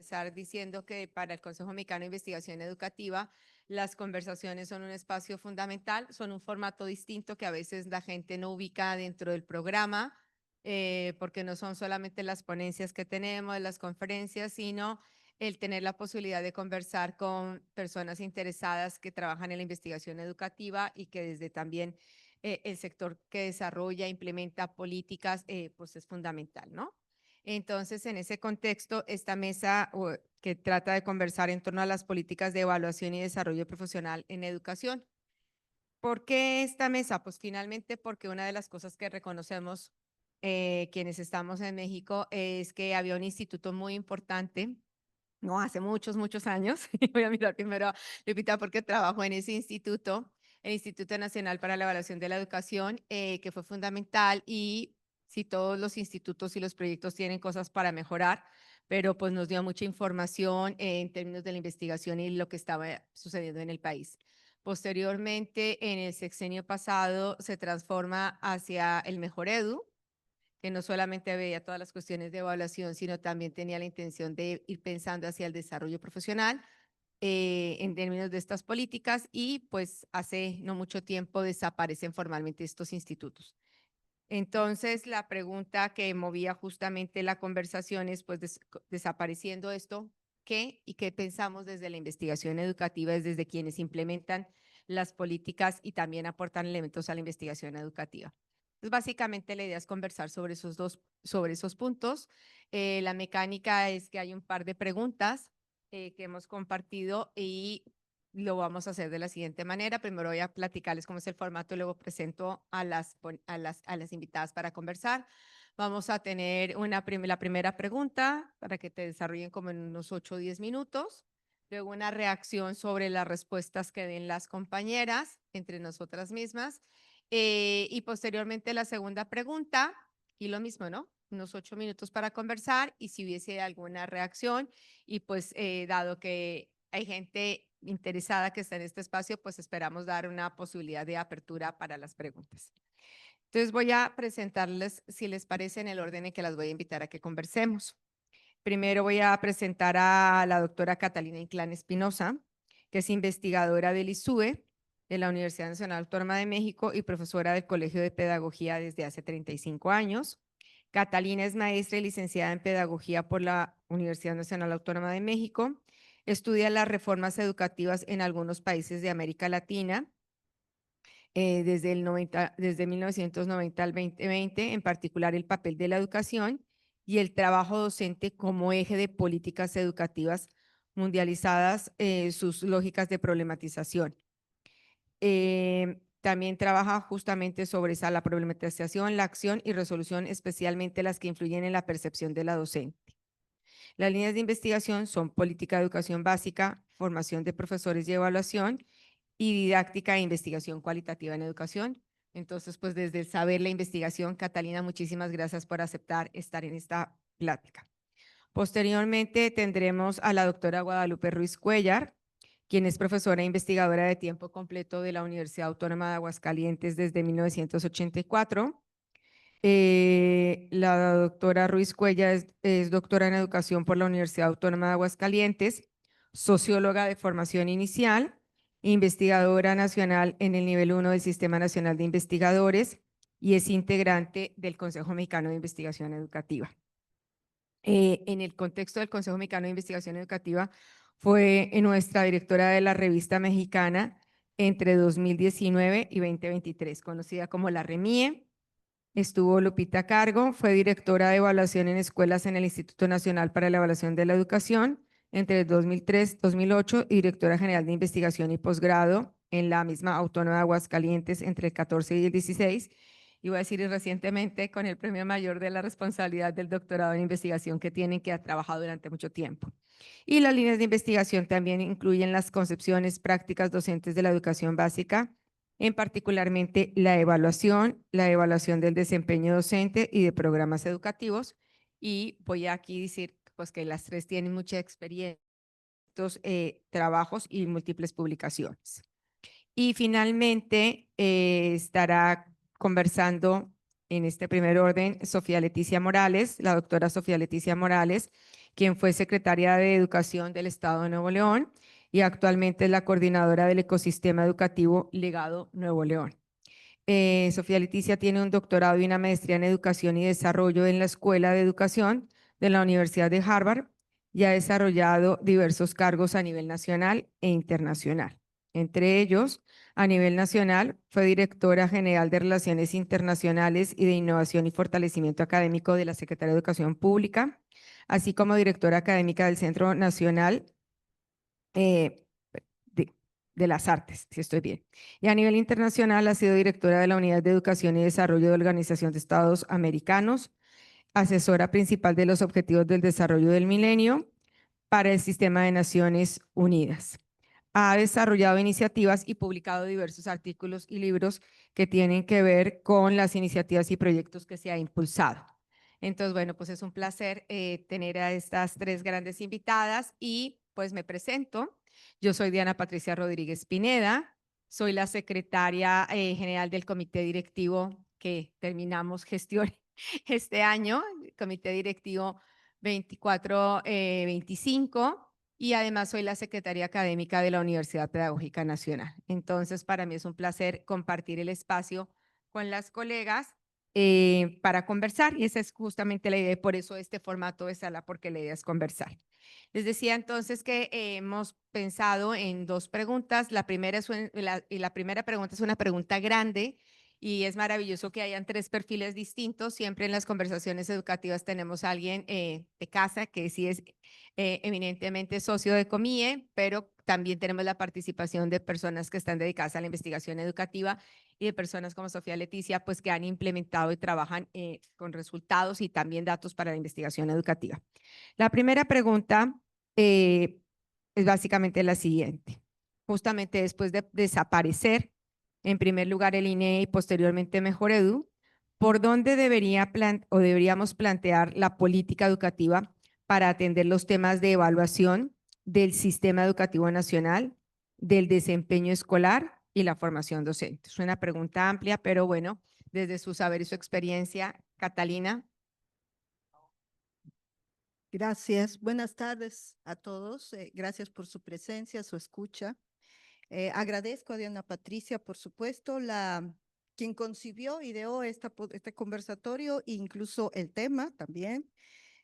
comenzar diciendo que para el Consejo Mexicano de Investigación Educativa, las conversaciones son un espacio fundamental, son un formato distinto que a veces la gente no ubica dentro del programa, porque no son solamente las ponencias que tenemos, las conferencias, sino el tener la posibilidad de conversar con personas interesadas que trabajan en la investigación educativa y que desde también el sector que desarrolla, implementa políticas, pues es fundamental, ¿no? Entonces, en ese contexto, esta mesa que trata de conversar en torno a las políticas de evaluación y desarrollo profesional en educación. ¿Por qué esta mesa? Pues finalmente porque una de las cosas que reconocemos quienes estamos en México es que había un instituto muy importante, no hace muchos años, voy a mirar primero a Lupita porque trabajo en ese instituto, el Instituto Nacional para la Evaluación de la Educación, que fue fundamental y si todos los institutos y los proyectos tienen cosas para mejorar, pero pues nos dio mucha información en términos de la investigación y lo que estaba sucediendo en el país. Posteriormente, en el sexenio pasado, se transforma hacia el Mejor Edu, que no solamente veía todas las cuestiones de evaluación, sino también tenía la intención de ir pensando hacia el desarrollo profesional en términos de estas políticas y pues hace no mucho tiempo desaparecen formalmente estos institutos. Entonces, la pregunta que movía justamente la conversación es, pues, desapareciendo esto, ¿qué y qué pensamos desde la investigación educativa, desde quienes implementan las políticas y también aportan elementos a la investigación educativa? Entonces, básicamente la idea es conversar sobre esos puntos. La mecánica es que hay un par de preguntas que hemos compartido y lo vamos a hacer de la siguiente manera. Primero voy a platicarles cómo es el formato y luego presento a las invitadas para conversar. Vamos a tener la primera pregunta para que te desarrollen como en unos 8 o 10 minutos. Luego una reacción sobre las respuestas que den las compañeras entre nosotras mismas. Y posteriormente la segunda pregunta y lo mismo, ¿no? Unos 8 minutos para conversar y si hubiese alguna reacción y pues dado que hay gente interesada que está en este espacio, pues esperamos dar una posibilidad de apertura para las preguntas. Entonces voy a presentarles, si les parece, en el orden en que las voy a invitar a que conversemos. Primero voy a presentar a la doctora Catalina Inclán Espinosa, que es investigadora del ISUE, de la Universidad Nacional Autónoma de México y profesora del Colegio de Pedagogía desde hace 35 años. Catalina es maestra y licenciada en Pedagogía por la Universidad Nacional Autónoma de México. Estudia las reformas educativas en algunos países de América Latina desde 1990 al 2020, en particular el papel de la educación y el trabajo docente como eje de políticas educativas mundializadas, sus lógicas de problematización. También trabaja justamente sobre la problematización, la acción y resolución, especialmente las que influyen en la percepción de la docente. Las líneas de investigación son política de educación básica, formación de profesores y evaluación, y didáctica e investigación cualitativa en educación. Entonces, pues desde el saber la investigación, Catalina, muchísimas gracias por aceptar estar en esta plática. Posteriormente tendremos a la doctora Guadalupe Ruiz Cuellar, quien es profesora e investigadora de tiempo completo de la Universidad Autónoma de Aguascalientes desde 1984. La doctora Ruiz Cuellar es doctora en educación por la Universidad Autónoma de Aguascalientes, socióloga de formación inicial, investigadora nacional en el nivel 1 del Sistema Nacional de Investigadores y es integrante del Consejo Mexicano de Investigación Educativa. En el contexto del Consejo Mexicano de Investigación Educativa, fue nuestra directora de la revista mexicana entre 2019 y 2023, conocida como la REMIE. Estuvo Lupita a cargo, fue directora de evaluación en escuelas en el Instituto Nacional para la Evaluación de la Educación entre 2003 y 2008 y directora general de investigación y posgrado en la misma Autónoma de Aguascalientes entre el 14 y el 16. Y voy a decir, y recientemente con el premio mayor de la responsabilidad del doctorado en investigación que tienen, que ha trabajado durante mucho tiempo. Y las líneas de investigación también incluyen las concepciones prácticas docentes de la educación básica, en particularmente la evaluación del desempeño docente y de programas educativos. Y voy a aquí decir pues, que las tres tienen mucha experiencia, trabajos y múltiples publicaciones. Y finalmente estará conversando en este primer orden Sofía Leticia Morales, la doctora Sofía Leticia Morales, quien fue secretaria de Educación del Estado de Nuevo León y actualmente es la coordinadora del ecosistema educativo Legado Nuevo León. Sofía Leticia tiene un doctorado y una maestría en Educación y Desarrollo en la Escuela de Educación de la Universidad de Harvard y ha desarrollado diversos cargos a nivel nacional e internacional. Entre ellos, a nivel nacional, fue directora general de Relaciones Internacionales y de Innovación y Fortalecimiento Académico de la Secretaría de Educación Pública, así como directora académica del Centro Nacional eh, de las Artes, si estoy bien. Y a nivel internacional ha sido directora de la Unidad de Educación y Desarrollo de Organización de Estados Americanos, asesora principal de los Objetivos del Desarrollo del Milenio para el Sistema de Naciones Unidas. Ha desarrollado iniciativas y publicado diversos artículos y libros que tienen que ver con las iniciativas y proyectos que se ha impulsado. Entonces, bueno, pues es un placer tener a estas tres grandes invitadas y pues me presento. Yo soy Diana Patricia Rodríguez Pineda, soy la secretaria general del comité directivo que terminamos gestión este año, comité directivo 24-25, y además soy la secretaria académica de la Universidad Pedagógica Nacional. Entonces, para mí es un placer compartir el espacio con las colegas para conversar, y esa es justamente la idea, y por eso este formato de sala, porque la idea es conversar. Les decía entonces que hemos pensado en dos preguntas. La primera pregunta es una pregunta grande, y es maravilloso que hayan tres perfiles distintos. Siempre en las conversaciones educativas tenemos a alguien de casa que sí es eminentemente socio de Comie, pero también tenemos la participación de personas que están dedicadas a la investigación educativa y de personas como Sofía Leticia, pues que han implementado y trabajan con resultados y también datos para la investigación educativa. La primera pregunta es básicamente la siguiente. Justamente después de desaparecer, en primer lugar, el INE y posteriormente Mejor Edu, ¿por dónde deberíamos plantear la política educativa para atender los temas de evaluación del sistema educativo nacional, del desempeño escolar y la formación docente? Es una pregunta amplia, pero bueno, desde su saber y su experiencia, Catalina. Gracias. Buenas tardes a todos. Gracias por su presencia, su escucha. Agradezco a Diana Patricia, por supuesto, quien concibió, ideó este conversatorio e incluso el tema también.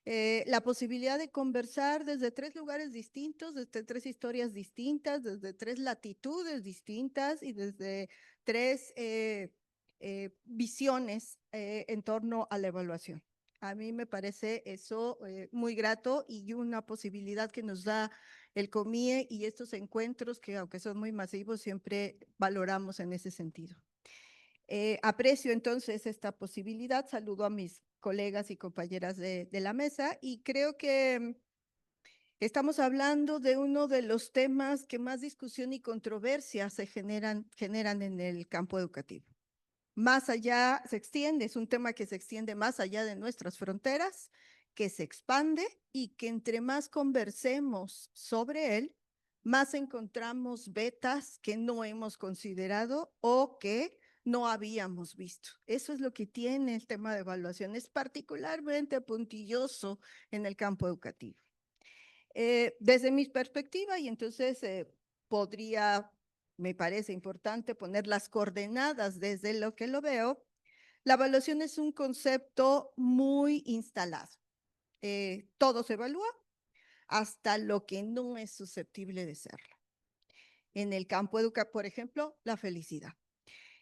La posibilidad de conversar desde tres lugares distintos, desde tres historias distintas, desde tres latitudes distintas y desde tres visiones en torno a la evaluación. A mí me parece eso muy grato y una posibilidad que nos da el COMIE y estos encuentros que, aunque son muy masivos, siempre valoramos en ese sentido. Aprecio entonces esta posibilidad, saludo a mis colegas y compañeras de la mesa y creo que estamos hablando de uno de los temas que más discusión y controversia se generan en el campo educativo. Más allá se extiende, es un tema que se extiende más allá de nuestras fronteras, que se expande y que entre más conversemos sobre él, más encontramos vetas que no hemos considerado o que no habíamos visto. Eso es lo que tiene el tema de evaluación, es particularmente puntilloso en el campo educativo. Desde mi perspectiva, y entonces me parece importante poner las coordenadas desde lo que lo veo, la evaluación es un concepto muy instalado. Todo se evalúa hasta lo que no es susceptible de serlo. En el campo educativo, por ejemplo, la felicidad.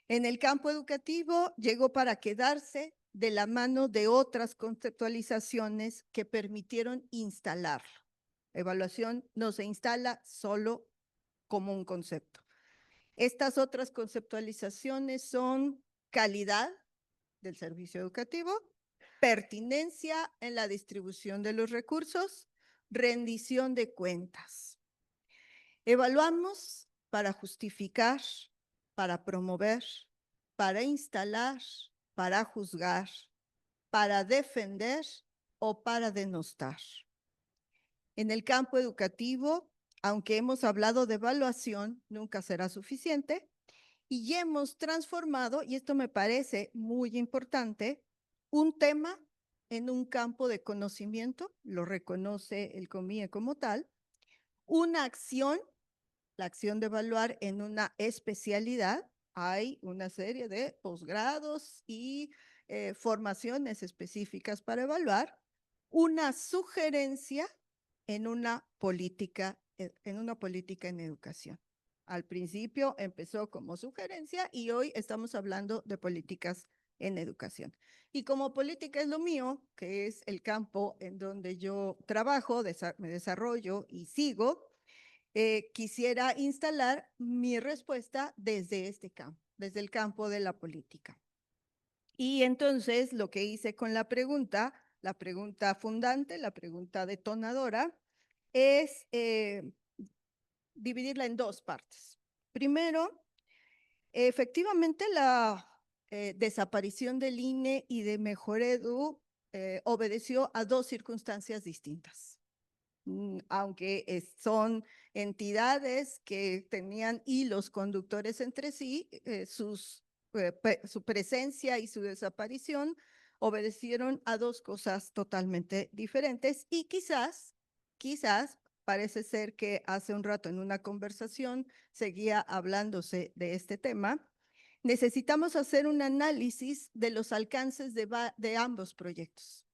En el campo educativo llegó para quedarse de la mano de otras conceptualizaciones que permitieron instalarlo. Evaluación no se instala solo como un concepto. Estas otras conceptualizaciones son calidad del servicio educativo, pertinencia en la distribución de los recursos, rendición de cuentas. Evaluamos para justificar, para promover, para instalar, para juzgar, para defender o para denostar. En el campo educativo, aunque hemos hablado de evaluación, nunca será suficiente y hemos transformado, y esto me parece muy importante, un tema en un campo de conocimiento, lo reconoce el COMIE como tal, una acción, la acción de evaluar en una especialidad. Hay una serie de posgrados y formaciones específicas para evaluar, una sugerencia en una política en educación. Al principio empezó como sugerencia y hoy estamos hablando de políticas en educación. Y como política es lo mío, que es el campo en donde yo trabajo, me desarrollo y sigo, quisiera instalar mi respuesta desde este campo, desde el campo de la política. Y entonces lo que hice con la pregunta fundante, la pregunta detonadora, es dividirla en dos partes. Primero, efectivamente la desaparición del INE y de Mejoredu obedeció a dos circunstancias distintas. Aunque son entidades que tenían hilos conductores entre sí, su presencia y su desaparición obedecieron a dos cosas totalmente diferentes y quizás parece ser que hace un rato en una conversación seguía hablándose de este tema. Necesitamos hacer un análisis de los alcances de ambos proyectos.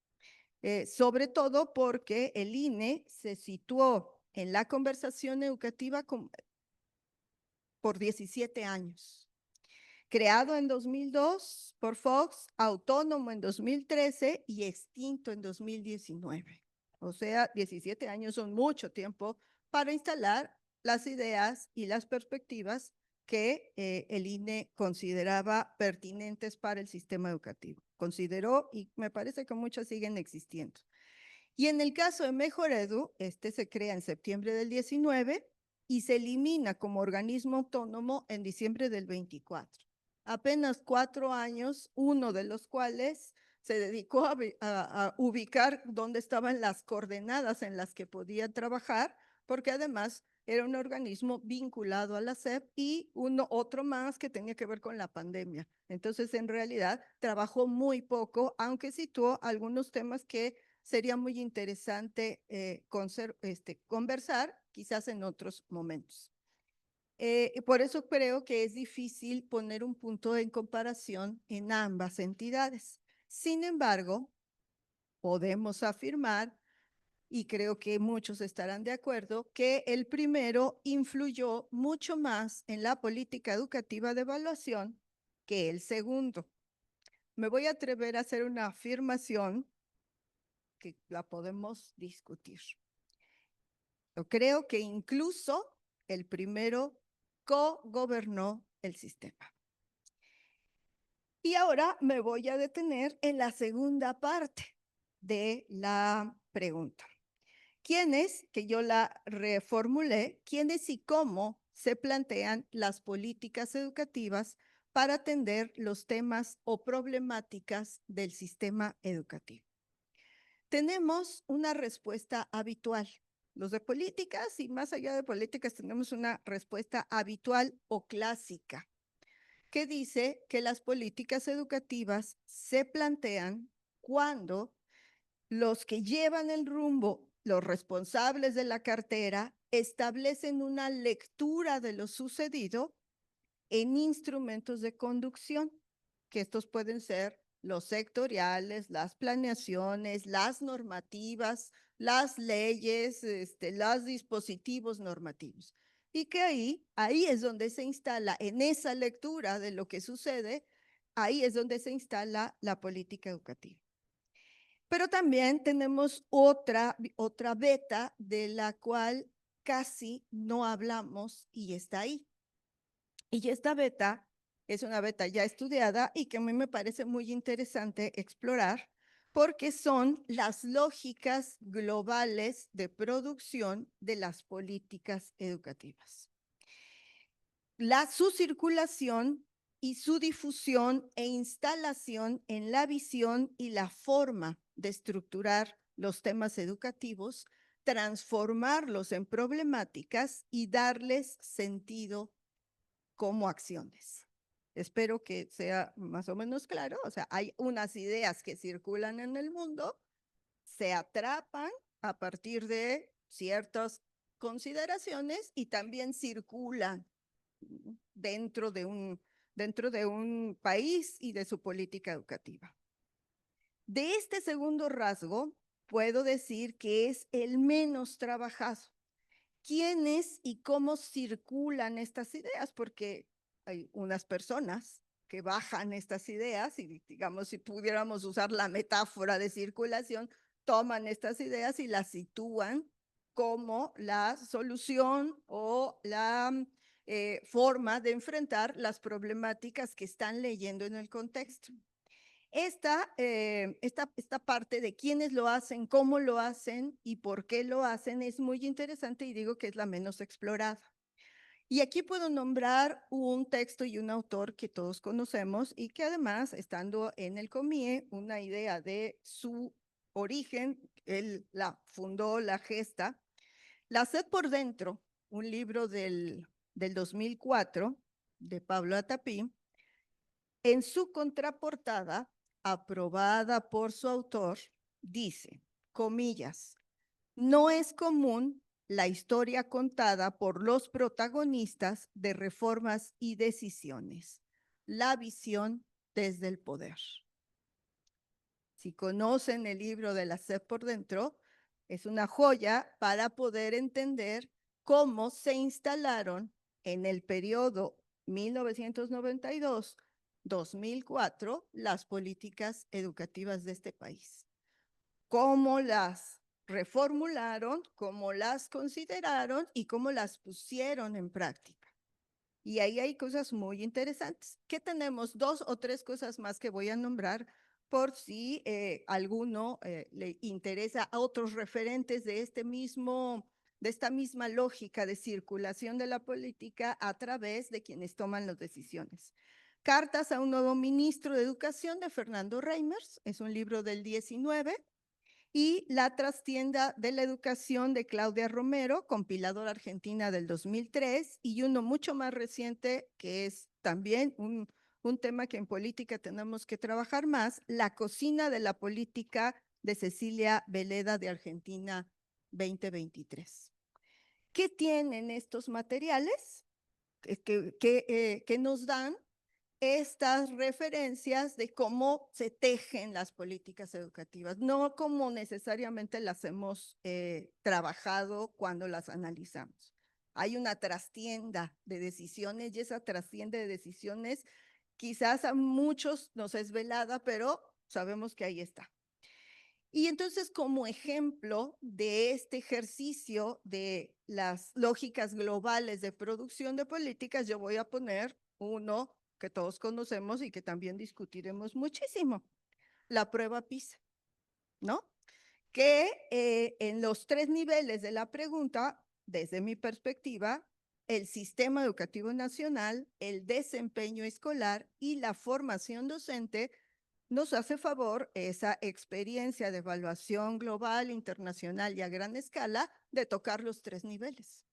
Sobre todo porque el INE se situó en la conversación educativa por 17 años. Creado en 2002 por Fox, autónomo en 2013 y extinto en 2019. O sea, 17 años son mucho tiempo para instalar las ideas y las perspectivas que el INE consideraba pertinentes para el sistema educativo. Consideró y me parece que muchas siguen existiendo. Y en el caso de Mejoredu, este se crea en septiembre del 19 y se elimina como organismo autónomo en diciembre del 24. Apenas 4 años, uno de los cuales se dedicó a ubicar dónde estaban las coordenadas en las que podía trabajar, porque además era un organismo vinculado a la SEP y otro más que tenía que ver con la pandemia. Entonces, en realidad, trabajó muy poco, aunque situó algunos temas que sería muy interesante conversar, quizás en otros momentos. Por eso creo que es difícil poner un punto en comparación en ambas entidades. Sin embargo, podemos afirmar, y creo que muchos estarán de acuerdo, que el primero influyó mucho más en la política educativa de evaluación que el segundo. Me voy a atrever a hacer una afirmación que la podemos discutir. Yo creo que incluso el primero co-gobernó el sistema. Y ahora me voy a detener en la segunda parte de la pregunta. ¿Quiénes, que yo la reformulé, quiénes y cómo se plantean las políticas educativas para atender los temas o problemáticas del sistema educativo? Tenemos una respuesta habitual. Los de políticas y más allá de políticas tenemos una respuesta habitual o clásica que dice que las políticas educativas se plantean cuando los que llevan el rumbo, los responsables de la cartera, establecen una lectura de lo sucedido en instrumentos de conducción, que estos pueden ser los sectoriales, las planeaciones, las normativas, las leyes, los dispositivos normativos. Y que ahí es donde se instala, en esa lectura de lo que sucede, ahí es donde se instala la política educativa. Pero también tenemos otra beta de la cual casi no hablamos y está ahí. Y esta beta es una beta ya estudiada y que a mí me parece muy interesante explorar porque son las lógicas globales de producción de las políticas educativas. Su circulación y su difusión e instalación en la visión y la forma de estructurar los temas educativos, transformarlos en problemáticas y darles sentido como acciones. Espero que sea más o menos claro. O sea, hay unas ideas que circulan en el mundo, se atrapan a partir de ciertas consideraciones y también circulan dentro de un país y de su política educativa. De este segundo rasgo, puedo decir que es el menos trabajado. ¿Quiénes y cómo circulan estas ideas? Porque hay unas personas que bajan estas ideas y, digamos, si pudiéramos usar la metáfora de circulación, toman estas ideas y las sitúan como la solución o la forma de enfrentar las problemáticas que están leyendo en el contexto. Esta parte de quiénes lo hacen, cómo lo hacen y por qué lo hacen es muy interesante y digo que es la menos explorada. Y aquí puedo nombrar un texto y un autor que todos conocemos y que además, estando en el COMIE, una idea de su origen, él la fundó, la gesta, La sed por dentro, un libro del 2004 de Pablo Atapí. En su contraportada, aprobada por su autor, dice, comillas, no es común la historia contada por los protagonistas de reformas y decisiones, la visión desde el poder. Si conocen el libro de La sed por dentro, es una joya para poder entender cómo se instalaron en el periodo 1992-2004 las políticas educativas de este país. Cómo las reformularon, cómo las consideraron y cómo las pusieron en práctica. Y ahí hay cosas muy interesantes. ¿Qué tenemos? 2 o 3 cosas más que voy a nombrar por si alguno le interesa a otros referentes de esta misma lógica de circulación de la política a través de quienes toman las decisiones. Cartas a un nuevo ministro de Educación de Fernando Reimers, es un libro del 19, y La trastienda de la educación de Claudia Romero, compiladora argentina del 2003, y uno mucho más reciente que es también un tema que en política tenemos que trabajar más, La cocina de la política de Cecilia Veleda de Argentina 2023. ¿Qué tienen estos materiales que nos dan estas referencias de cómo se tejen las políticas educativas, no como necesariamente las hemos trabajado cuando las analizamos? Hay una trastienda de decisiones y esa trastienda de decisiones quizás a muchos nos es velada, pero sabemos que ahí está. Y entonces, como ejemplo de este ejercicio de las lógicas globales de producción de políticas, yo voy a poner uno que todos conocemos y que también discutiremos muchísimo, la prueba PISA, ¿no? Que en los 3 niveles de la pregunta, desde mi perspectiva, el sistema educativo nacional, el desempeño escolar y la formación docente nos hace favor esa experiencia de evaluación global, internacional y a gran escala de tocar los 3 niveles.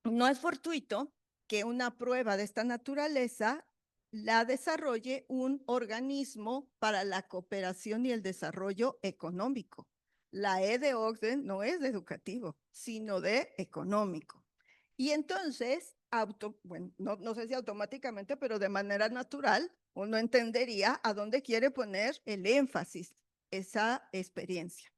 No es fortuito que una prueba de esta naturaleza la desarrolle un organismo para la cooperación y el desarrollo económico. La E de Ogden no es de educativo, sino de económico. Y entonces, bueno, no sé si automáticamente, pero de manera natural, uno entendería a dónde quiere poner el énfasis esa experiencia.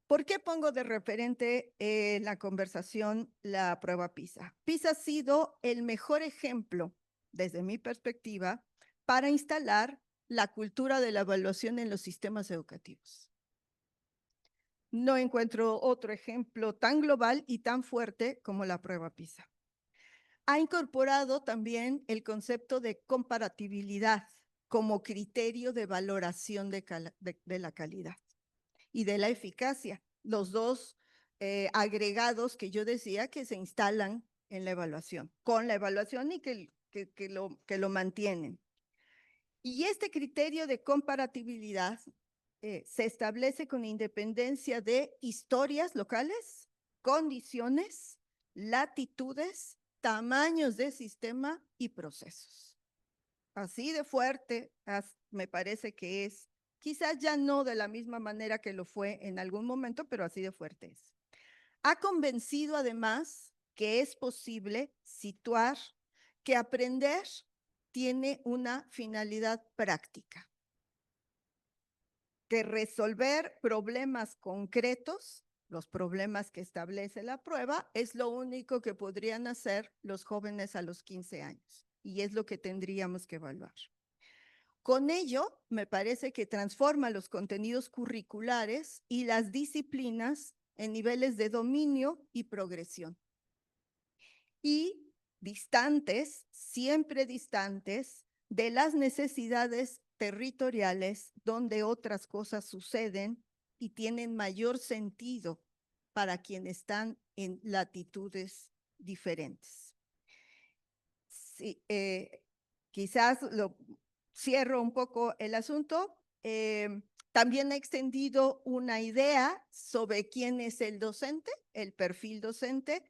¿Por qué pongo de referente en la conversación la prueba PISA? PISA ha sido el mejor ejemplo, desde mi perspectiva, para instalar la cultura de la evaluación en los sistemas educativos. No encuentro otro ejemplo tan global y tan fuerte como la prueba PISA. Ha incorporado también el concepto de comparatibilidad como criterio de valoración de la calidad y de la eficacia, los dos agregados que yo decía que se instalan en la evaluación, con la evaluación y que lo mantienen. Y este criterio de comparatibilidad se establece con independencia de historias locales, condiciones, latitudes, tamaños de sistema y procesos. Así de fuerte me parece que es. Quizás ya no de la misma manera que lo fue en algún momento, pero así de fuerte es. Ha convencido además que es posible situar que aprender tiene una finalidad práctica, que resolver problemas concretos, los problemas que establece la prueba, es lo único que podrían hacer los jóvenes a los 15 años y es lo que tendríamos que evaluar. Con ello, me parece que transforma los contenidos curriculares y las disciplinas en niveles de dominio y progresión. Y distantes, siempre distantes, de las necesidades territoriales donde otras cosas suceden y tienen mayor sentido para quienes están en latitudes diferentes. Sí, quizás lo cierro un poco el asunto. También ha extendido una idea sobre quién es el docente, el perfil docente.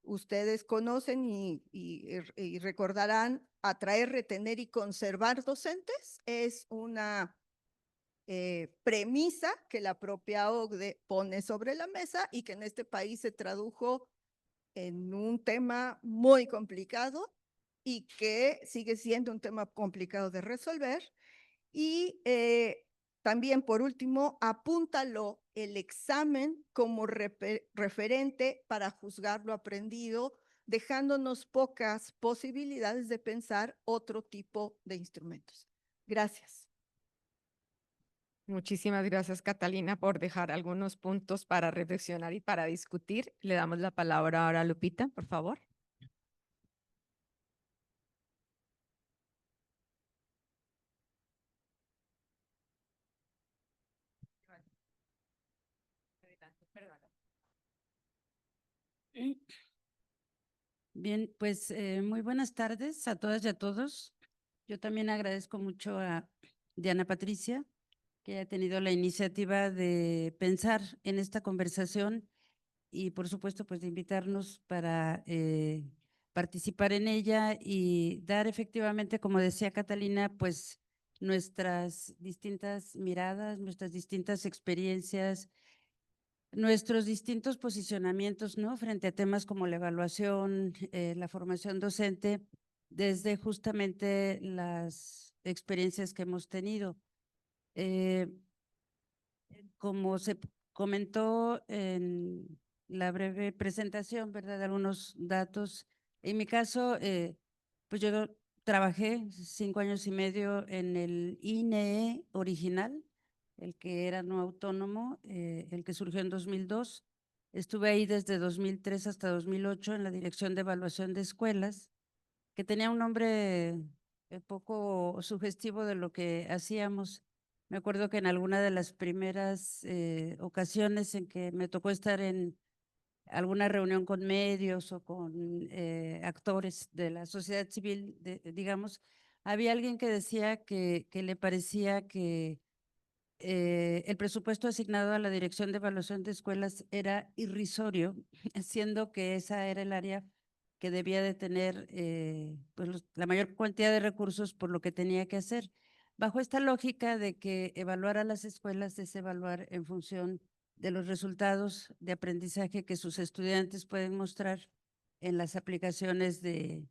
Ustedes conocen y recordarán, atraer, retener y conservar docentes es una premisa que la propia OCDE pone sobre la mesa y que en este país se tradujo en un tema muy complicado y que sigue siendo un tema complicado de resolver. Y también, por último, apúntalo el examen como referente para juzgar lo aprendido, dejándonos pocas posibilidades de pensar otro tipo de instrumentos. Gracias. Muchísimas gracias, Catalina, por dejar algunos puntos para reflexionar y para discutir. Le damos la palabra ahora a Lupita, por favor. Bien, pues muy buenas tardes a todas y a todos. Yo también agradezco mucho a Diana Patricia que haya tenido la iniciativa de pensar en esta conversación y por supuesto pues de invitarnos para participar en ella y dar efectivamente, como decía Catalina, pues nuestras distintas miradas, nuestras distintas experiencias, nuestros distintos posicionamientos, ¿no? Frente a temas como la evaluación, la formación docente, desde justamente las experiencias que hemos tenido. Como se comentó en la breve presentación, ¿verdad? De algunos datos. En mi caso, pues yo trabajé 5 años y medio en el INEE original, el que era no autónomo, el que surgió en 2002. Estuve ahí desde 2003 hasta 2008 en la Dirección de Evaluación de Escuelas, que tenía un nombre poco sugestivo de lo que hacíamos. Me acuerdo que en alguna de las primeras ocasiones en que me tocó estar en alguna reunión con medios o con actores de la sociedad civil, digamos, había alguien que decía que le parecía que el presupuesto asignado a la Dirección de Evaluación de Escuelas era irrisorio, siendo que esa era el área que debía de tener pues la mayor cantidad de recursos por lo que tenía que hacer. Bajo esta lógica de que evaluar a las escuelas es evaluar en función de los resultados de aprendizaje que sus estudiantes pueden mostrar en las aplicaciones de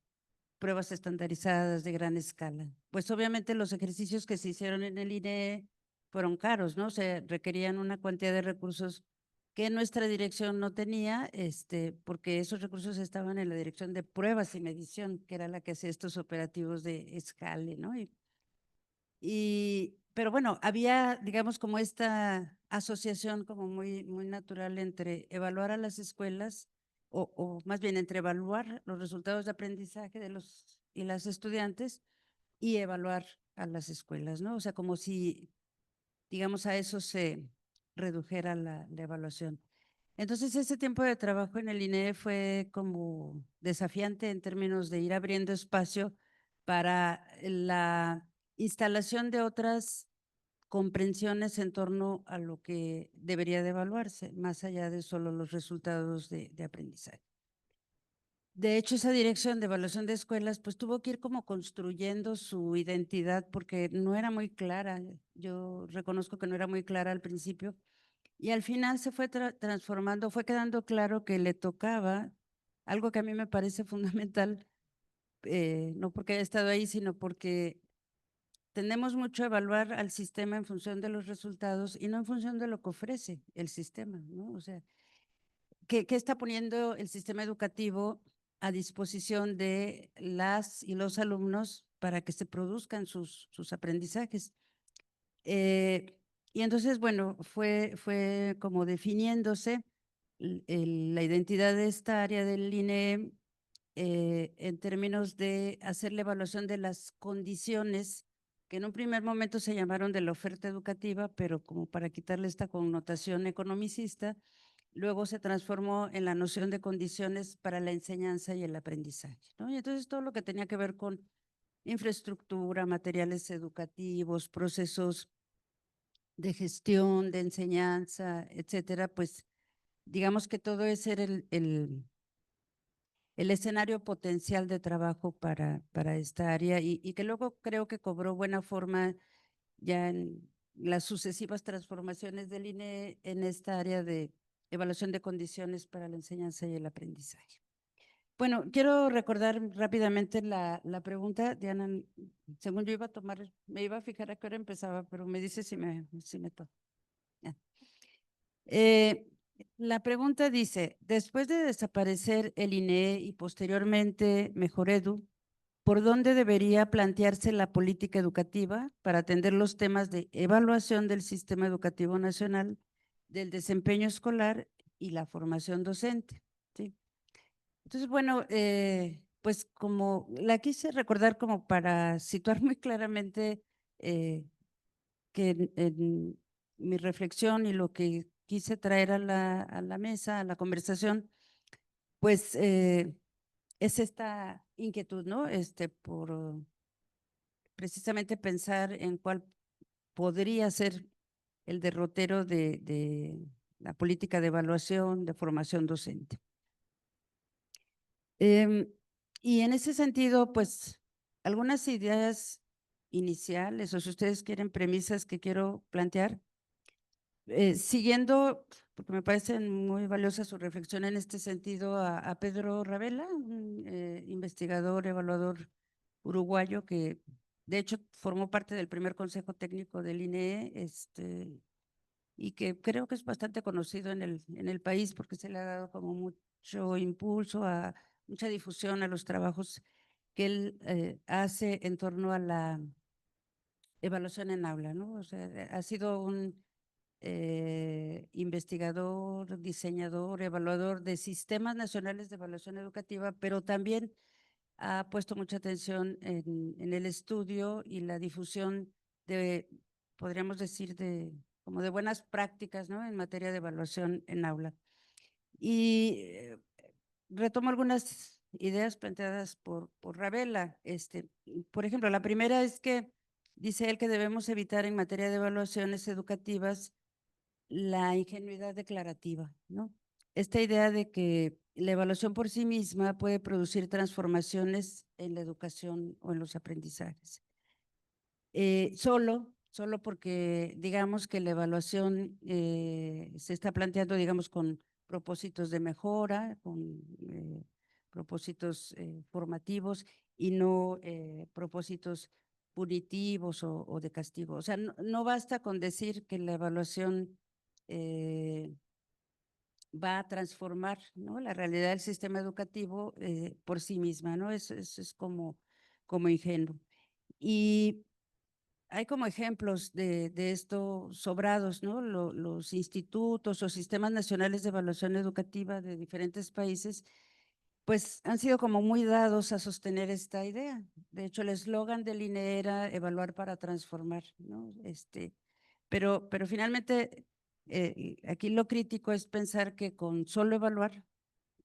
pruebas estandarizadas de gran escala. Pues obviamente los ejercicios que se hicieron en el INEE fueron caros, ¿no? Se requerían una cantidad de recursos que nuestra dirección no tenía, porque esos recursos estaban en la dirección de pruebas y medición, que era la que hacía estos operativos de escala, ¿no? Pero bueno, había, digamos, como esta asociación como muy, muy natural entre evaluar a las escuelas o más bien entre evaluar los resultados de aprendizaje de los y las estudiantes y evaluar a las escuelas, ¿no? O sea, como si, digamos, a eso se redujera la evaluación. Entonces, ese tiempo de trabajo en el INEE fue como desafiante en términos de ir abriendo espacio para la instalación de otras comprensiones en torno a lo que debería de evaluarse, más allá de solo los resultados de aprendizaje. De hecho, esa dirección de evaluación de escuelas, pues tuvo que ir como construyendo su identidad porque no era muy clara. Yo reconozco que no era muy clara al principio y al final se fue transformando, fue quedando claro que le tocaba algo que a mí me parece fundamental, no porque haya estado ahí, sino porque tendemos mucho a evaluar al sistema en función de los resultados y no en función de lo que ofrece el sistema, ¿no? O sea, ¿qué está poniendo el sistema educativo a disposición de las y los alumnos para que se produzcan sus aprendizajes? Y entonces, bueno, fue como definiéndose la identidad de esta área del INE en términos de hacer la evaluación de las condiciones que en un primer momento se llamaron de la oferta educativa, pero como para quitarle esta connotación economicista, luego se transformó en la noción de condiciones para la enseñanza y el aprendizaje, ¿no? Y entonces todo lo que tenía que ver con infraestructura, materiales educativos, procesos de gestión, de enseñanza, etcétera, pues digamos que todo ese era el escenario potencial de trabajo para esta área y que luego creo que cobró buena forma ya en las sucesivas transformaciones del INE en esta área de evaluación de condiciones para la enseñanza y el aprendizaje. Bueno, quiero recordar rápidamente la pregunta, Diana, según yo iba a tomar, me iba a fijar a qué hora empezaba, pero me dice si me toca. La pregunta dice, después de desaparecer el INE y posteriormente Mejoredu, ¿por dónde debería plantearse la política educativa para atender los temas de evaluación del sistema educativo nacional, del desempeño escolar y la formación docente? ¿Sí? Entonces, bueno, pues como la quise recordar como para situar muy claramente que en mi reflexión y lo que quise traer a la mesa, a la conversación, pues es esta inquietud, ¿no? Por precisamente pensar en cuál podría ser el derrotero de la política de evaluación, de formación docente. Y en ese sentido, pues, algunas ideas iniciales, o si ustedes quieren premisas que quiero plantear, siguiendo, porque me parece muy valiosa su reflexión en este sentido, a Pedro Ravela, un investigador, evaluador uruguayo que de hecho formó parte del primer consejo técnico del INE, y que creo que es bastante conocido en el país porque se le ha dado como mucho impulso, mucha difusión a los trabajos que él hace en torno a la evaluación en aula, ¿no? O sea, ha sido un investigador, diseñador, evaluador de sistemas nacionales de evaluación educativa, pero también ha puesto mucha atención en el estudio y la difusión de, podríamos decir, como de buenas prácticas, ¿no? En materia de evaluación en aula. Y retomo algunas ideas planteadas por Ravela. Por ejemplo, la primera es que dice él que debemos evitar en materia de evaluaciones educativas la ingenuidad declarativa, ¿no? Esta idea de que la evaluación por sí misma puede producir transformaciones en la educación o en los aprendizajes. Solo porque digamos que la evaluación se está planteando, digamos, con propósitos de mejora, con propósitos formativos y no propósitos punitivos o de castigo. O sea, no basta con decir que la evaluación va a transformar, ¿no?, la realidad del sistema educativo por sí misma, ¿no? Eso es como ingenuo. Y hay como ejemplos de esto sobrados, ¿no? Los institutos o sistemas nacionales de evaluación educativa de diferentes países, pues han sido como muy dados a sostener esta idea. De hecho, el eslogan del INE era evaluar para transformar, ¿no? Pero finalmente, aquí lo crítico es pensar que con solo evaluar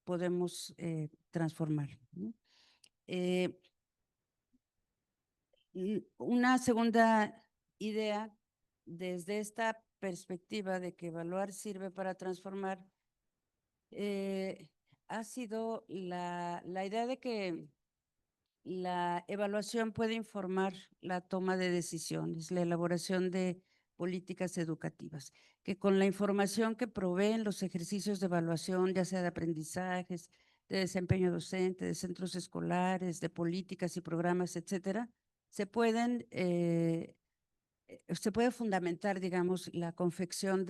podemos transformar, ¿no? Una segunda idea, desde esta perspectiva de que evaluar sirve para transformar, ha sido la idea de que la evaluación puede informar la toma de decisiones, la elaboración de políticas educativas, que con la información que proveen los ejercicios de evaluación, ya sea de aprendizajes, de desempeño docente, de centros escolares, de políticas y programas, etcétera, se puede fundamentar, digamos, la confección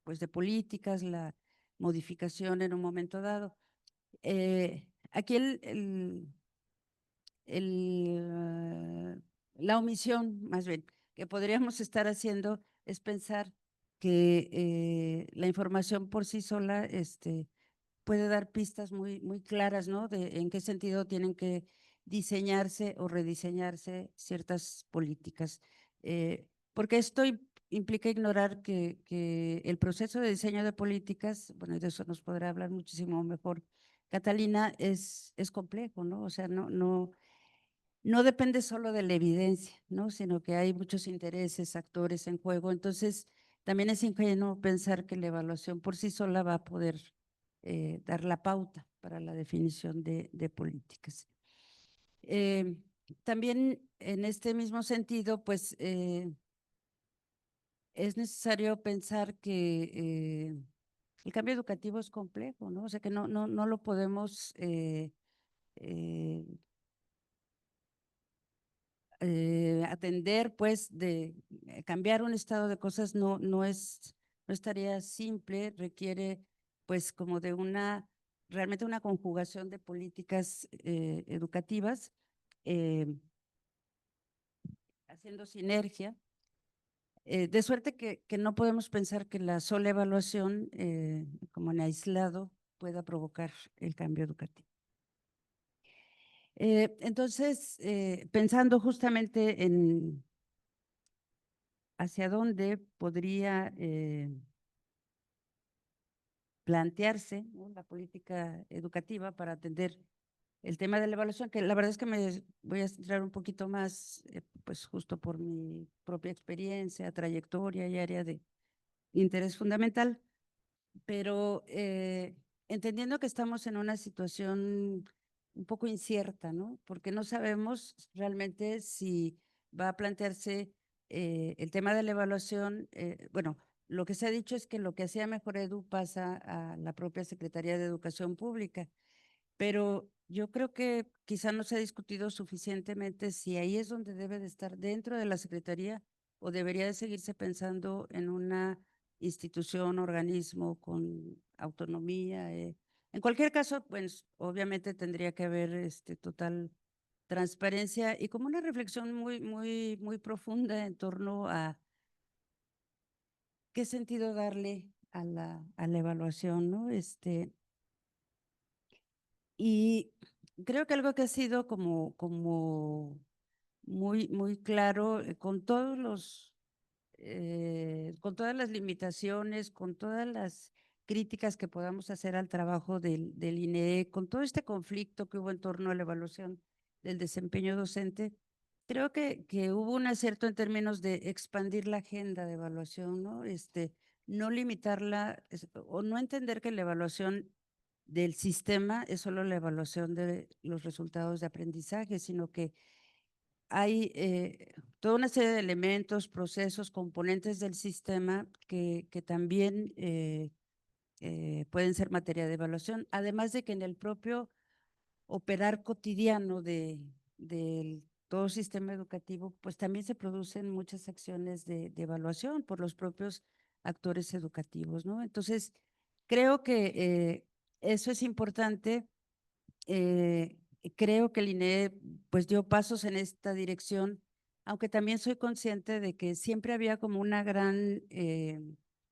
pues de políticas, la modificación en un momento dado. Aquí la omisión, más bien, que podríamos estar haciendo es pensar que la información por sí sola puede dar pistas muy claras, ¿no? De en qué sentido tienen que diseñarse o rediseñarse ciertas políticas. Porque esto implica ignorar que el proceso de diseño de políticas, bueno, de eso nos podrá hablar muchísimo mejor Catalina, es complejo, ¿no? O sea, no depende solo de la evidencia, ¿no? Sino que hay muchos intereses, actores en juego. Entonces, también es ingenuo pensar que la evaluación por sí sola va a poder dar la pauta para la definición de políticas. También en este mismo sentido, pues es necesario pensar que el cambio educativo es complejo, ¿no? O sea que no lo podemos atender, pues, de cambiar un estado de cosas no es tarea simple, requiere, pues, como de realmente una conjugación de políticas educativas, eh, haciendo sinergia, de suerte que no podemos pensar que la sola evaluación, como en aislado, pueda provocar el cambio educativo. Entonces, pensando justamente en hacia dónde podría plantearse, ¿no?, la política educativa para atender el tema de la evaluación, que la verdad es que me voy a centrar un poquito más, pues justo por mi propia experiencia, trayectoria y área de interés fundamental, pero entendiendo que estamos en una situación un poco incierta, ¿no? Porque no sabemos realmente si va a plantearse el tema de la evaluación. Bueno, lo que se ha dicho es que lo que hacía Mejor Edu pasa a la propia Secretaría de Educación Pública, pero yo creo que quizá no se ha discutido suficientemente si ahí es donde debe de estar dentro de la Secretaría o debería de seguirse pensando en una institución, organismo con autonomía. En cualquier caso, pues obviamente tendría que haber total transparencia y como una reflexión muy profunda en torno a qué sentido darle a la evaluación, ¿no? Y creo que algo que ha sido como muy claro, con todas las limitaciones, con todas las críticas que podamos hacer al trabajo del INEE, con todo este conflicto que hubo en torno a la evaluación del desempeño docente, creo que hubo un acierto en términos de expandir la agenda de evaluación, ¿no? No limitarla o no entender que la evaluación del sistema es solo la evaluación de los resultados de aprendizaje, sino que hay toda una serie de elementos, procesos, componentes del sistema que también pueden ser materia de evaluación, además de que en el propio operar cotidiano del todo sistema educativo, pues también se producen muchas acciones de evaluación por los propios actores educativos, ¿no? Entonces, creo que eso es importante. Creo que el INEE pues dio pasos en esta dirección, aunque también soy consciente de que siempre había como una gran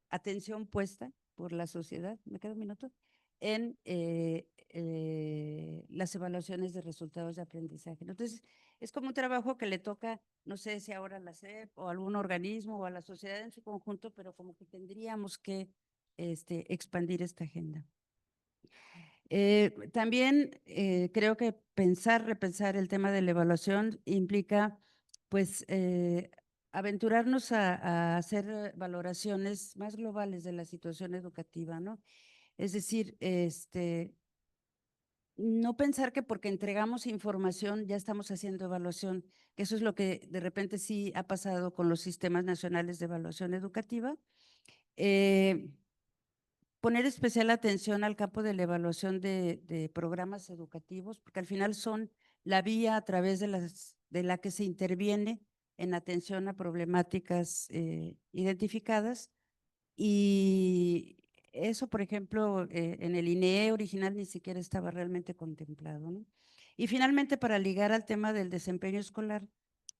atención puesta por la sociedad, me queda un minuto, en las evaluaciones de resultados de aprendizaje. Entonces, es como un trabajo que le toca, no sé si ahora a la SEP o a algún organismo o a la sociedad en su conjunto, pero como que tendríamos que expandir esta agenda. También creo que repensar el tema de la evaluación implica, pues, aventurarnos a hacer valoraciones más globales de la situación educativa, ¿no? Es decir, no pensar que porque entregamos información ya estamos haciendo evaluación, que eso es lo que de repente sí ha pasado con los sistemas nacionales de evaluación educativa. Poner especial atención al campo de la evaluación de programas educativos, porque al final son la vía a través de la que se interviene en atención a problemáticas identificadas. Y eso, por ejemplo, en el INEE original ni siquiera estaba realmente contemplado, ¿no? Y finalmente, para ligar al tema del desempeño escolar,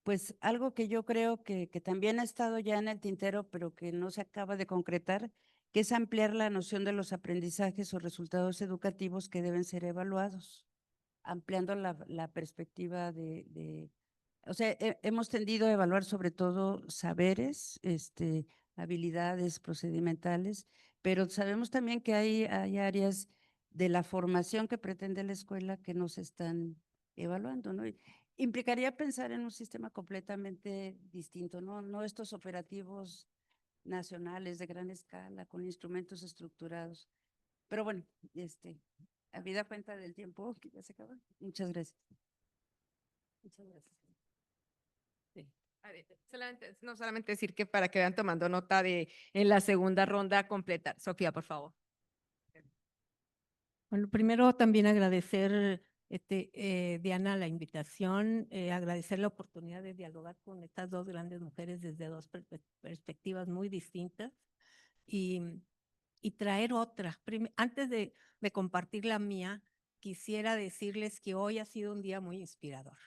pues algo que yo creo que también ha estado ya en el tintero, pero que no se acaba de concretar, que es ampliar la noción de los aprendizajes o resultados educativos que deben ser evaluados, ampliando la perspectiva o sea, hemos tendido a evaluar sobre todo saberes, habilidades procedimentales, pero sabemos también que hay áreas de la formación que pretende la escuela que no se están evaluando, ¿no? Implicaría pensar en un sistema completamente distinto, ¿no? No estos operativos nacionales de gran escala con instrumentos estructurados. Pero bueno, habida cuenta del tiempo que ya se acaba. Muchas gracias. Muchas gracias. Sí. A ver, no solamente decir que para que vayan tomando nota de en la segunda ronda completar. Sofía, por favor. Bueno, primero también agradecer, Diana, la invitación, agradecer la oportunidad de dialogar con estas dos grandes mujeres desde dos perspectivas muy distintas y, y traer otra. Antes de compartir la mía, quisiera decirles que hoy ha sido un día muy inspirador.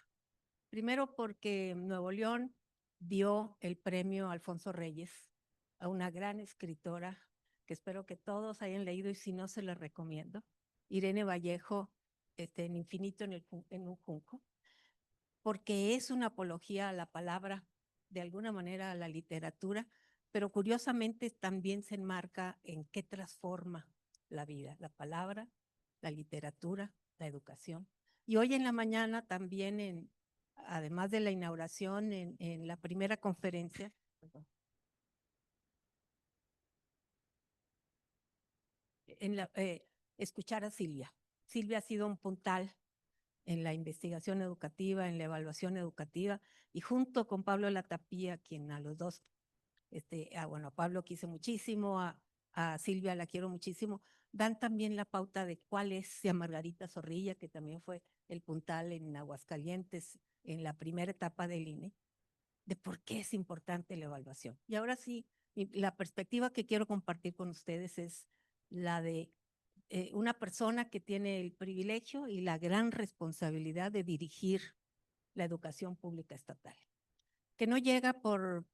Primero porque Nuevo León dio el premio Alfonso Reyes a una gran escritora que espero que todos hayan leído y si no se la recomiendo, Irene Vallejo, en Infinito en un junco, porque es una apología a la palabra, de alguna manera a la literatura, pero curiosamente también se enmarca en qué transforma la vida, la palabra, la literatura, la educación. Y hoy en la mañana también, además de la inauguración, en la primera conferencia, escuchar a Silvia. Silvia ha sido un puntal en la investigación educativa, en la evaluación educativa, y junto con Pablo Latapía, quien a los dos, bueno, a Pablo quise muchísimo, a Silvia la quiero muchísimo, dan también la pauta de cuál es, y a Margarita Zorrilla, que también fue el puntal en Aguascalientes en la primera etapa del INE, de por qué es importante la evaluación. Y ahora sí, la perspectiva que quiero compartir con ustedes es la de una persona que tiene el privilegio y la gran responsabilidad de dirigir la educación pública estatal, que no llega por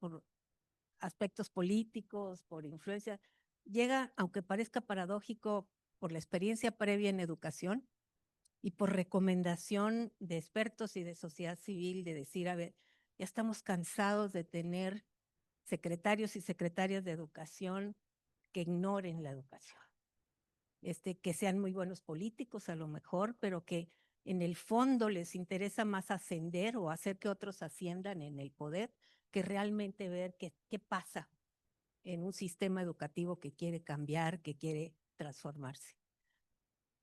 aspectos políticos, por influencia, llega, aunque parezca paradójico, por la experiencia previa en educación y por recomendación de expertos y de sociedad civil de decir, a ver, ya estamos cansados de tener secretarios y secretarias de educación que ignoren la educación. Que sean muy buenos políticos a lo mejor, pero que en el fondo les interesa más ascender o hacer que otros asciendan en el poder que realmente ver qué pasa en un sistema educativo que quiere cambiar, que quiere transformarse.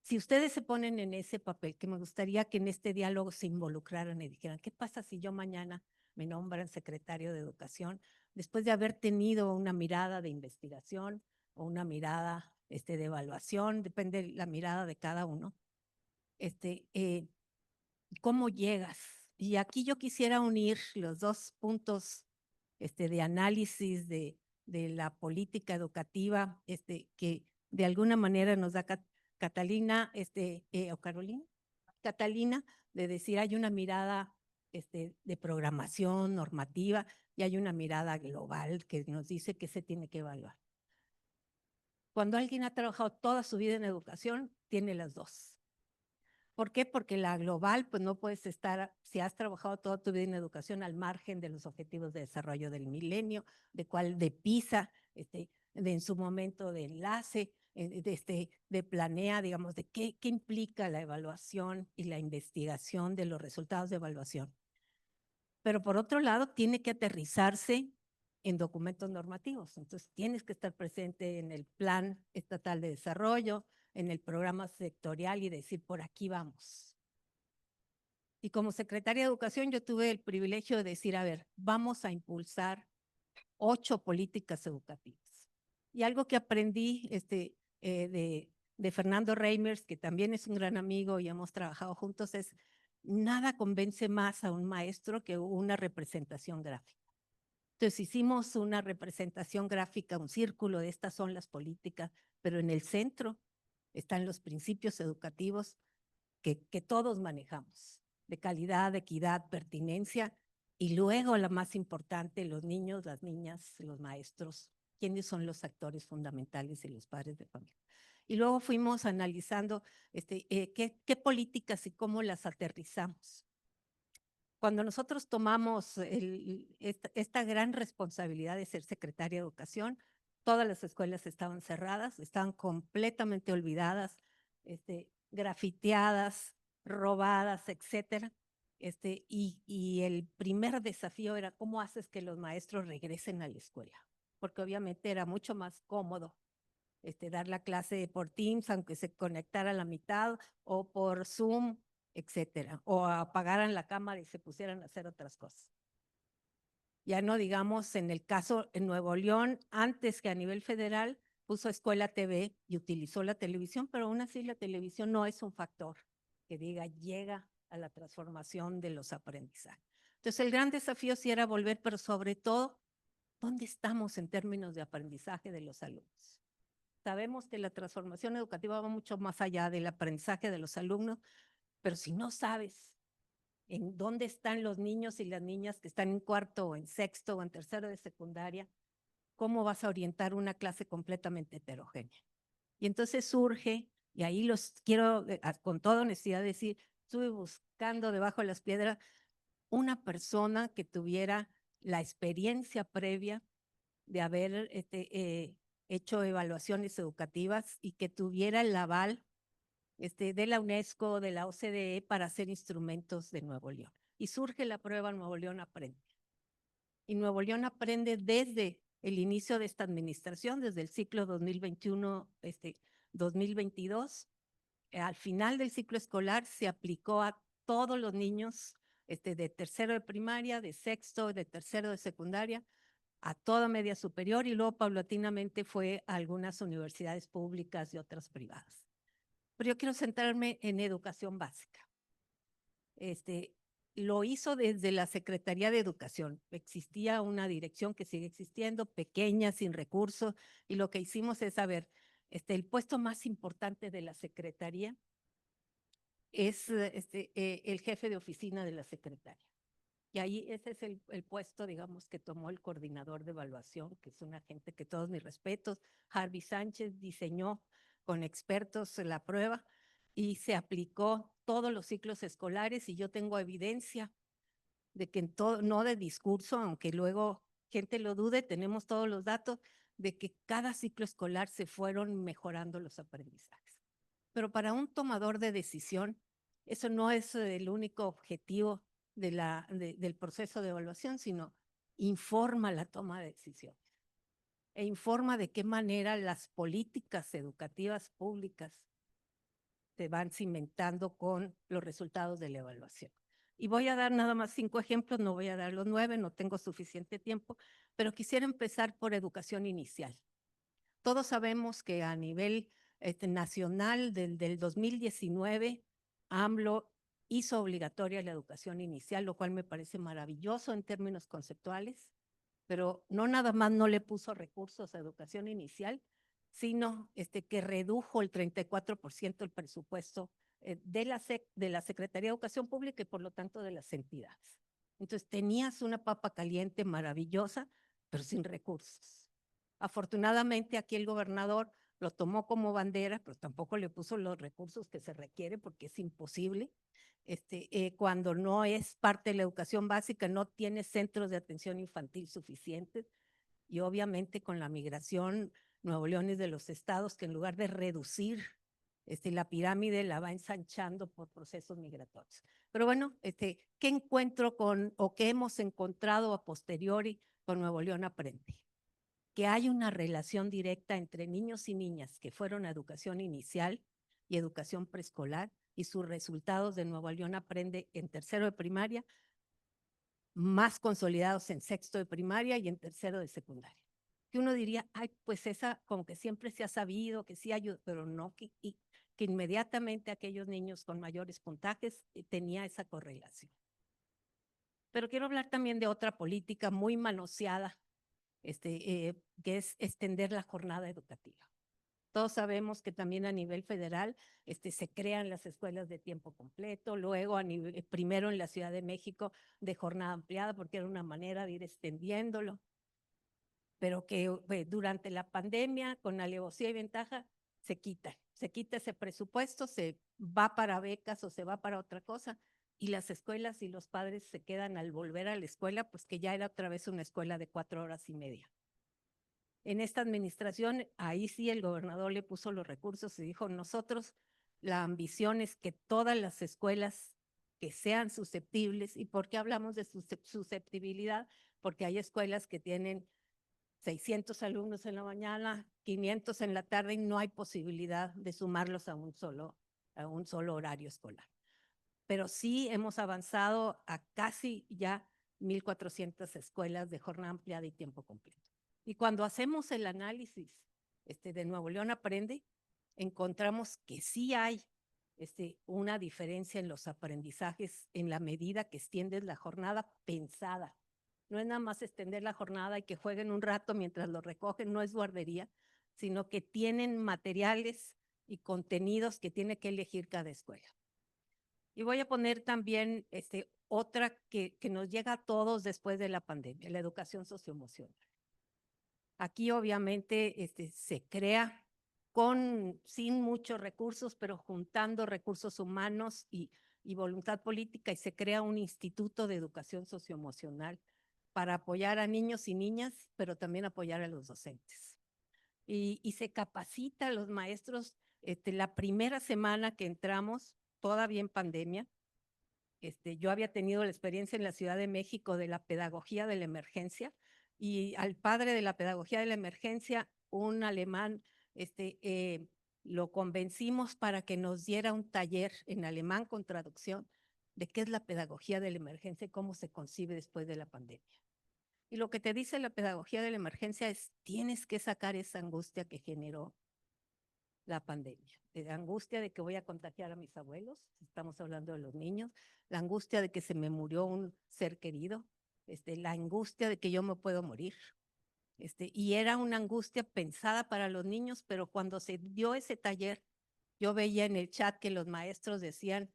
Si ustedes se ponen en ese papel, que me gustaría que en este diálogo se involucraran y dijeran, ¿qué pasa si yo mañana me nombran secretario de Educación después de haber tenido una mirada de investigación o una mirada de evaluación? Depende de la mirada de cada uno. ¿Cómo llegas? Y aquí yo quisiera unir los dos puntos de análisis de la política educativa que de alguna manera nos da Catalina o Carolina, Catalina, de decir hay una mirada de programación normativa y hay una mirada global que nos dice que se tiene que evaluar. Cuando alguien ha trabajado toda su vida en educación, tiene las dos. ¿Por qué? Porque la global, pues no puedes estar, si has trabajado toda tu vida en educación, al margen de los objetivos de desarrollo del milenio, de PISA, de en su momento de enlace, de planea, digamos, de qué implica la evaluación y la investigación de los resultados de evaluación. Pero por otro lado, tiene que aterrizarse en documentos normativos. Entonces, tienes que estar presente en el Plan Estatal de Desarrollo, en el programa sectorial y decir, por aquí vamos. Y como secretaria de Educación, yo tuve el privilegio de decir, a ver, vamos a impulsar 8 políticas educativas. Y algo que aprendí de Fernando Reimers, que también es un gran amigo y hemos trabajado juntos, es nada convence más a un maestro que una representación gráfica. Entonces hicimos una representación gráfica, un círculo de estas son las políticas, pero en el centro están los principios educativos que todos manejamos, de calidad, equidad, pertinencia, y luego la más importante, los niños, las niñas, los maestros, quiénes son los actores fundamentales y los padres de familia. Y luego fuimos analizando qué políticas y cómo las aterrizamos. Cuando nosotros tomamos esta gran responsabilidad de ser secretaria de Educación, todas las escuelas estaban cerradas, estaban completamente olvidadas, grafiteadas, robadas, etcétera. Y el primer desafío era cómo haces que los maestros regresen a la escuela, porque obviamente era mucho más cómodo dar la clase por Teams, aunque se conectara a la mitad, o por Zoom, etcétera, o apagaran la cámara y se pusieran a hacer otras cosas. Ya no digamos en el caso en Nuevo León, antes que a nivel federal, puso Escuela TV y utilizó la televisión, pero aún así la televisión no es un factor que diga llega a la transformación de los aprendizajes. Entonces el gran desafío sí era volver, pero sobre todo, ¿dónde estamos en términos de aprendizaje de los alumnos? Sabemos que la transformación educativa va mucho más allá del aprendizaje de los alumnos, pero si no sabes en dónde están los niños y las niñas que están en cuarto o en sexto o en tercero de secundaria, ¿cómo vas a orientar una clase completamente heterogénea? Y entonces surge, y ahí los quiero con toda honestidad decir, estuve buscando debajo de las piedras una persona que tuviera la experiencia previa de haber hecho evaluaciones educativas y que tuviera el aval de la UNESCO, de la OCDE para hacer instrumentos de Nuevo León. Y surge la prueba Nuevo León Aprende. Y Nuevo León Aprende desde el inicio de esta administración, desde el ciclo 2021-2022. Al final del ciclo escolar se aplicó a todos los niños de tercero de primaria, de sexto, de tercero de secundaria, a toda media superior y luego paulatinamente fue a algunas universidades públicas y otras privadas. Pero yo quiero centrarme en educación básica. Lo hizo desde la Secretaría de Educación. Existía una dirección que sigue existiendo, pequeña, sin recursos, y lo que hicimos es, el puesto más importante de la Secretaría es el jefe de oficina de la Secretaría. Y ahí ese es el puesto, digamos, que tomó el coordinador de evaluación, que es una gente que todos mis respetos. Harvey Sánchez diseñó con expertos la prueba y se aplicó todos los ciclos escolares y yo tengo evidencia de que en todo, no de discurso, aunque luego gente lo dude, tenemos todos los datos de que cada ciclo escolar se fueron mejorando los aprendizajes. Pero para un tomador de decisión, eso no es el único objetivo del proceso de evaluación, sino informa la toma de decisiones e informa de qué manera las políticas educativas públicas se van cimentando con los resultados de la evaluación. Y voy a dar nada más 5 ejemplos, no voy a dar los 9, no tengo suficiente tiempo, pero quisiera empezar por educación inicial. Todos sabemos que a nivel nacional del 2019, AMLO hizo obligatoria la educación inicial, lo cual me parece maravilloso en términos conceptuales, pero no nada más no le puso recursos a educación inicial, sino que redujo el 34% el presupuesto de la Secretaría de Educación Pública y por lo tanto de las entidades. Entonces tenías una papa caliente maravillosa, pero sin recursos. Afortunadamente aquí el gobernador lo tomó como bandera, pero tampoco le puso los recursos que se requiere porque es imposible. Cuando no es parte de la educación básica, no tiene centros de atención infantil suficientes y obviamente con la migración, Nuevo León es de los estados que en lugar de reducir la pirámide la va ensanchando por procesos migratorios. Pero bueno, ¿qué encuentro o qué hemos encontrado a posteriori con Nuevo León Aprende, que hay una relación directa entre niños y niñas que fueron a educación inicial y educación preescolar y sus resultados de Nuevo León Aprende en tercero de primaria, más consolidados en sexto de primaria y en tercero de secundaria. Que uno diría, ay, pues esa como que siempre se ha sabido, que sí ayuda, pero no, que inmediatamente aquellos niños con mayores puntajes tenía esa correlación. Pero quiero hablar también de otra política muy manoseada, que es extender la jornada educativa. Todos sabemos que también a nivel federal se crean las escuelas de tiempo completo, luego primero en la Ciudad de México de jornada ampliada, porque era una manera de ir extendiéndolo, pero que durante la pandemia, con alevosía y ventaja, se quita ese presupuesto, se va para becas o se va para otra cosa, y las escuelas y los padres se quedan al volver a la escuela, pues que ya era otra vez una escuela de 4 horas y media. En esta administración, ahí sí el gobernador le puso los recursos y dijo, nosotros la ambición es que todas las escuelas que sean susceptibles, ¿y por qué hablamos de susceptibilidad? Porque hay escuelas que tienen 600 alumnos en la mañana, 500 en la tarde y no hay posibilidad de sumarlos a un solo horario escolar. Pero sí hemos avanzado a casi ya 1,400 escuelas de jornada ampliada y tiempo completo. Y cuando hacemos el análisis de Nuevo León Aprende, encontramos que sí hay una diferencia en los aprendizajes en la medida que extiendes la jornada pensada. No es nada más extender la jornada y que jueguen un rato mientras lo recogen, no es guardería, sino que tienen materiales y contenidos que tiene que elegir cada escuela. Y voy a poner también otra que nos llega a todos después de la pandemia, la educación socioemocional. Aquí obviamente se crea sin muchos recursos, pero juntando recursos humanos y voluntad política, y se crea un instituto de educación socioemocional para apoyar a niños y niñas, pero también apoyar a los docentes. Y se capacita a los maestros la primera semana que entramos, todavía en pandemia. Yo había tenido la experiencia en la Ciudad de México de la pedagogía de la emergencia, y al padre de la pedagogía de la emergencia, un alemán, lo convencimos para que nos diera un taller en alemán con traducción de qué es la pedagogía de la emergencia y cómo se concibe después de la pandemia. Y lo que te dice la pedagogía de la emergencia es, tienes que sacar esa angustia que generó la pandemia, la angustia de que voy a contagiar a mis abuelos, estamos hablando de los niños, la angustia de que se me murió un ser querido, la angustia de que yo me puedo morir. Y era una angustia pensada para los niños, pero cuando se dio ese taller, yo veía en el chat que los maestros decían,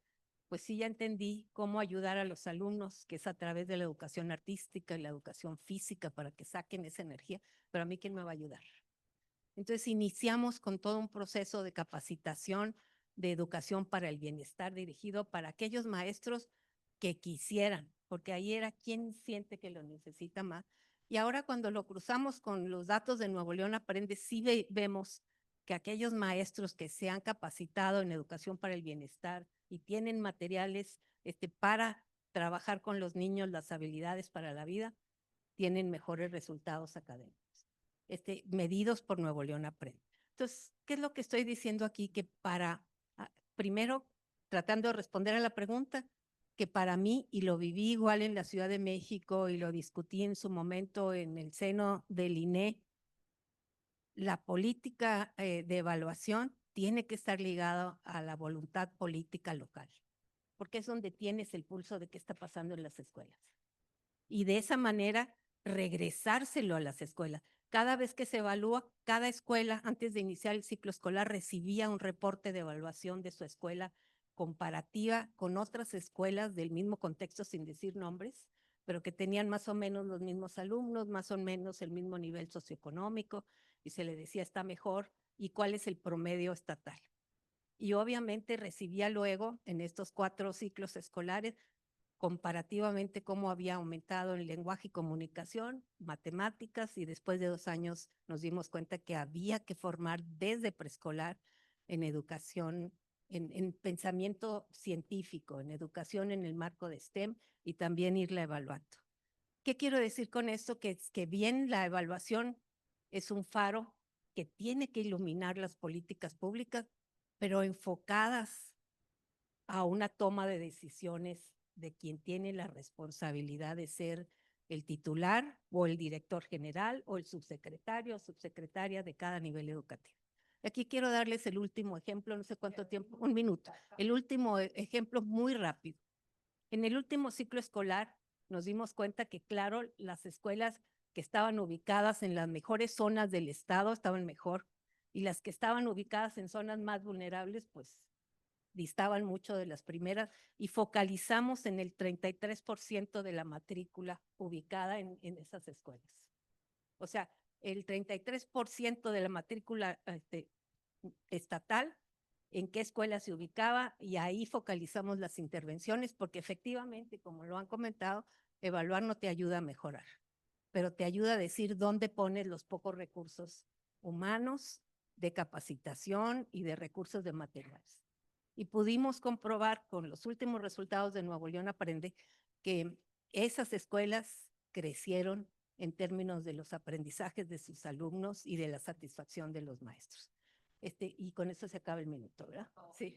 pues sí, ya entendí cómo ayudar a los alumnos, que es a través de la educación artística y la educación física para que saquen esa energía, pero a mí, ¿quién me va a ayudar? Entonces iniciamos con todo un proceso de capacitación, de educación para el bienestar dirigido para aquellos maestros que quisieran, porque ahí era quien siente que lo necesita más. Y ahora cuando lo cruzamos con los datos de Nuevo León Aprende, sí vemos que aquellos maestros que se han capacitado en educación para el bienestar y tienen materiales para trabajar con los niños las habilidades para la vida, tienen mejores resultados académicos. Medidos por Nuevo León Aprende. Entonces, ¿qué es lo que estoy diciendo aquí? Que primero, tratando de responder a la pregunta, que para mí, y lo viví igual en la Ciudad de México y lo discutí en su momento en el seno del INE, la política de evaluación tiene que estar ligada a la voluntad política local, porque es donde tienes el pulso de qué está pasando en las escuelas. Y de esa manera, regresárselo a las escuelas. Cada vez que se evalúa, cada escuela, antes de iniciar el ciclo escolar, recibía un reporte de evaluación de su escuela comparativa con otras escuelas del mismo contexto, sin decir nombres, pero que tenían más o menos los mismos alumnos, más o menos el mismo nivel socioeconómico, y se le decía, está mejor, y cuál es el promedio estatal. Y obviamente recibía luego, en estos 4 ciclos escolares, comparativamente cómo había aumentado el lenguaje y comunicación, matemáticas, y después de 2 años nos dimos cuenta que había que formar desde preescolar en educación, en pensamiento científico, en educación en el marco de STEM, y también irla evaluando. ¿Qué quiero decir con esto? Que bien la evaluación es un faro que tiene que iluminar las políticas públicas, pero enfocadas a una toma de decisiones de quien tiene la responsabilidad de ser el titular o el director general o el subsecretario o subsecretaria de cada nivel educativo. Aquí quiero darles el último ejemplo, no sé cuánto tiempo, un minuto. El último ejemplo muy rápido. En el último ciclo escolar nos dimos cuenta que, claro, las escuelas que estaban ubicadas en las mejores zonas del estado estaban mejor, y las que estaban ubicadas en zonas más vulnerables, pues distaban mucho de las primeras, y focalizamos en el 33% de la matrícula ubicada en esas escuelas. O sea, el 33% de la matrícula estatal, en qué escuela se ubicaba, y ahí focalizamos las intervenciones, porque efectivamente, como lo han comentado, evaluar no te ayuda a mejorar, pero te ayuda a decir dónde pones los pocos recursos humanos, de capacitación y de recursos de materiales. Y pudimos comprobar con los últimos resultados de Nuevo León Aprende que esas escuelas crecieron en términos de los aprendizajes de sus alumnos y de la satisfacción de los maestros. Y con eso se acaba el minuto, ¿verdad? Sí.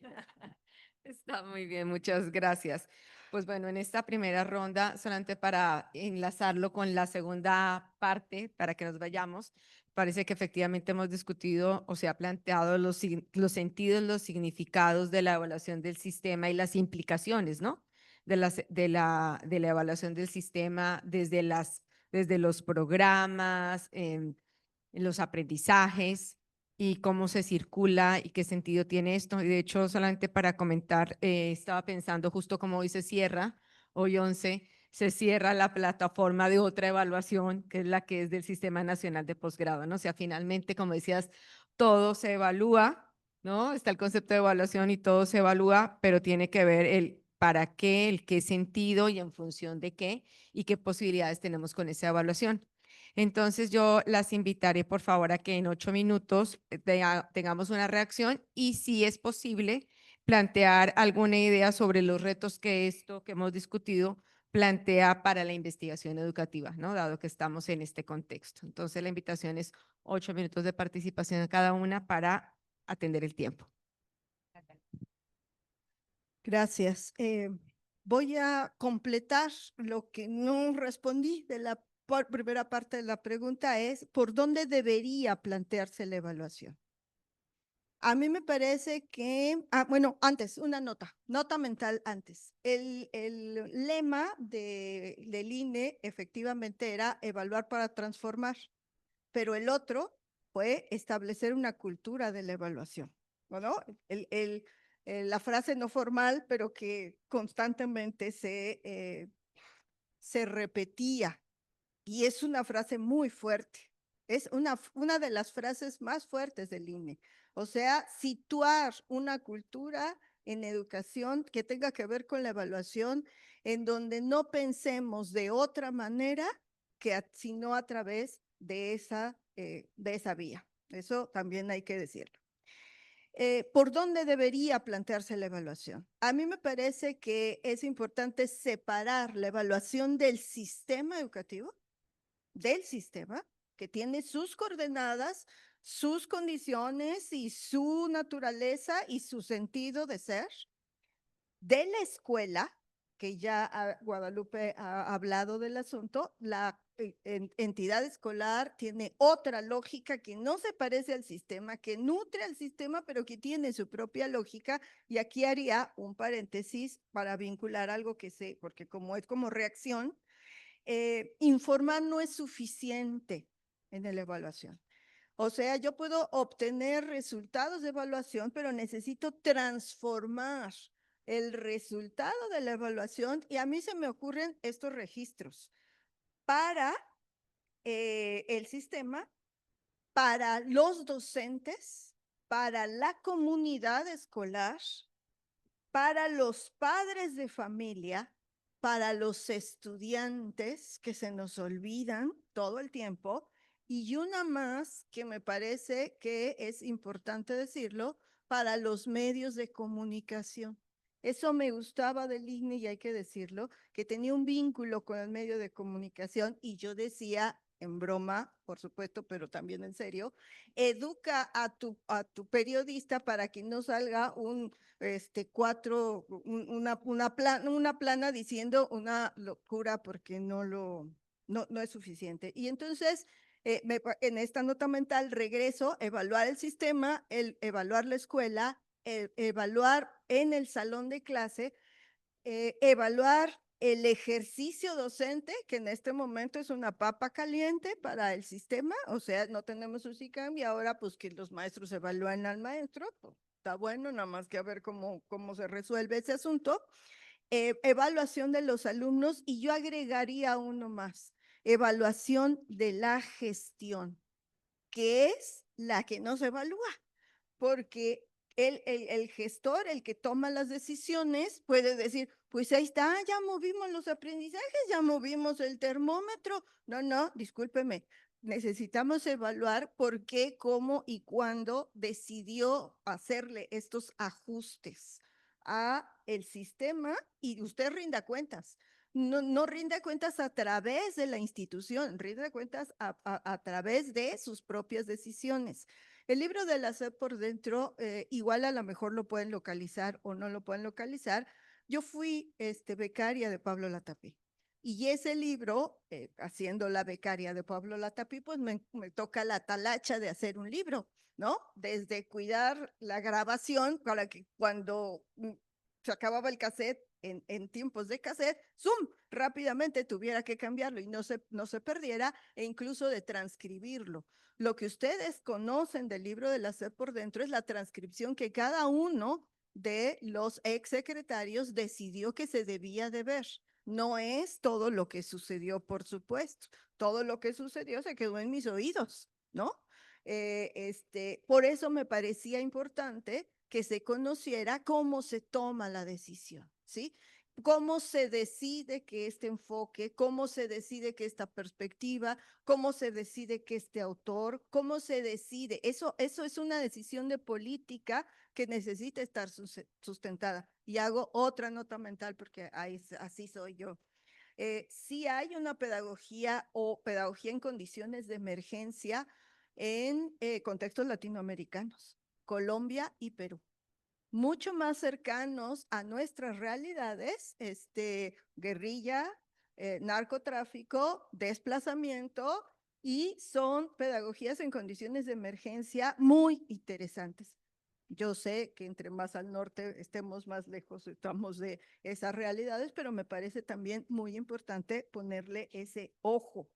Está muy bien, muchas gracias. Pues bueno, en esta primera ronda, solamente para enlazarlo con la segunda parte, para que nos vayamos, parece que efectivamente hemos discutido o se ha planteado los sentidos, los significados de la evaluación del sistema y las implicaciones, ¿no? De la evaluación del sistema desde los programas, los aprendizajes y cómo se circula y qué sentido tiene esto. Y de hecho, solamente para comentar, estaba pensando justo como hoy se cierra, hoy 11, se cierra la plataforma de otra evaluación, que es la que es del Sistema Nacional de Posgrado, ¿no? O sea, finalmente, como decías, todo se evalúa, ¿no? Está el concepto de evaluación y todo se evalúa, pero tiene que ver el para qué, el qué sentido y en función de qué y qué posibilidades tenemos con esa evaluación. Entonces yo las invitaré por favor a que en 8 minutos tengamos una reacción y si es posible plantear alguna idea sobre los retos que esto que hemos discutido plantea para la investigación educativa, ¿no? Dado que estamos en este contexto. Entonces la invitación es 8 minutos de participación a cada una para atender el tiempo. Gracias. Voy a completar lo que no respondí de la primera parte de la pregunta, es ¿por dónde debería plantearse la evaluación? A mí me parece que, bueno, antes, una nota mental antes. El lema del INE efectivamente era evaluar para transformar, pero el otro fue establecer una cultura de la evaluación. Bueno, la frase no formal, pero que constantemente se repetía, y es una frase muy fuerte. Es una de las frases más fuertes del INE. O sea, situar una cultura en educación que tenga que ver con la evaluación, en donde no pensemos de otra manera que sino a través de esa vía. Eso también hay que decirlo. ¿Por dónde debería plantearse la evaluación? A mí me parece que es importante separar la evaluación del sistema educativo, que tiene sus coordenadas, sus condiciones y su naturaleza y su sentido de ser, de la escuela, que ya Guadalupe ha hablado del asunto. La entidad escolar tiene otra lógica que no se parece al sistema, que nutre al sistema, pero que tiene su propia lógica. Y aquí haría un paréntesis para vincular algo que sé, porque como es como reacción, informar no es suficiente en la evaluación. O sea, yo puedo obtener resultados de evaluación, pero necesito transformar el resultado de la evaluación, y a mí se me ocurren estos registros para el sistema, para los docentes, para la comunidad escolar, para los padres de familia, para los estudiantes que se nos olvidan todo el tiempo, y una más que me parece que es importante decirlo, para los medios de comunicación. Eso me gustaba del INE y hay que decirlo, que tenía un vínculo con el medio de comunicación y yo decía, en broma, por supuesto, pero también en serio, educa a tu periodista para que no salga una plana diciendo una locura porque no es suficiente. Y entonces, en esta nota mental regreso, evaluar el sistema, evaluar la escuela, evaluar en el salón de clase, evaluar el ejercicio docente, que en este momento es una papa caliente para el sistema, o sea, no tenemos un SICAM y ahora pues que los maestros evalúan al maestro, pues, está bueno, nada más que a ver cómo se resuelve ese asunto. Evaluación de los alumnos y yo agregaría uno más, evaluación de la gestión, que es la que no se evalúa porque el gestor, el que toma las decisiones, puede decir, pues ahí está, ya movimos los aprendizajes, ya movimos el termómetro. No, discúlpeme, necesitamos evaluar por qué, cómo y cuándo decidió hacerle estos ajustes a el sistema y usted rinda cuentas. No rinda cuentas a través de la institución, rinda cuentas a través de sus propias decisiones. El libro de la SEP por dentro, igual a lo mejor lo pueden localizar o no lo pueden localizar. Yo fui becaria de Pablo Latapí. Y ese libro, haciendo la becaria de Pablo Latapí, pues me toca la talacha de hacer un libro, ¿no? Desde cuidar la grabación para que cuando se acababa el cassette, en tiempos de cassette, zoom, rápidamente tuviera que cambiarlo y no se perdiera, e incluso de transcribirlo. Lo que ustedes conocen del libro de la SEP por dentro es la transcripción que cada uno de los exsecretarios decidió que se debía de ver. No es todo lo que sucedió, por supuesto. Todo lo que sucedió se quedó en mis oídos, ¿no? Por eso me parecía importante que se conociera cómo se toma la decisión, ¿sí? Cómo se decide que este enfoque, cómo se decide que esta perspectiva, cómo se decide que este autor, cómo se decide. Eso es una decisión de política que necesita estar sustentada. Y hago otra nota mental porque así soy yo. Sí hay una pedagogía o pedagogía en condiciones de emergencia en contextos latinoamericanos, Colombia y Perú, mucho más cercanos a nuestras realidades, guerrilla, narcotráfico, desplazamiento, y son pedagogías en condiciones de emergencia muy interesantes. Yo sé que entre más al norte estemos, más lejos estamos de esas realidades, pero me parece también muy importante ponerle ese ojo.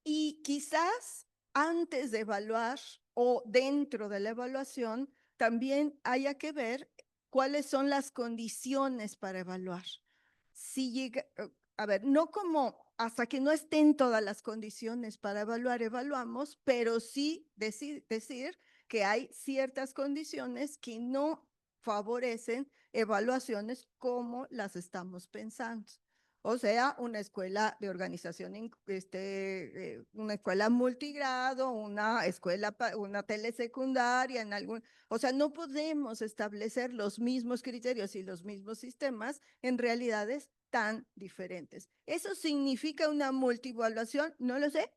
Y quizás antes de evaluar o dentro de la evaluación, también haya que ver cuáles son las condiciones para evaluar. Si llega, a ver, no como hasta que no estén todas las condiciones para evaluar, evaluamos, pero sí decir que hay ciertas condiciones que no favorecen evaluaciones como las estamos pensando. O sea, una escuela de organización, una escuela multigrado, una telesecundaria, o sea, no podemos establecer los mismos criterios y los mismos sistemas en realidades tan diferentes. ¿Eso significa una multievaluación? No lo sé,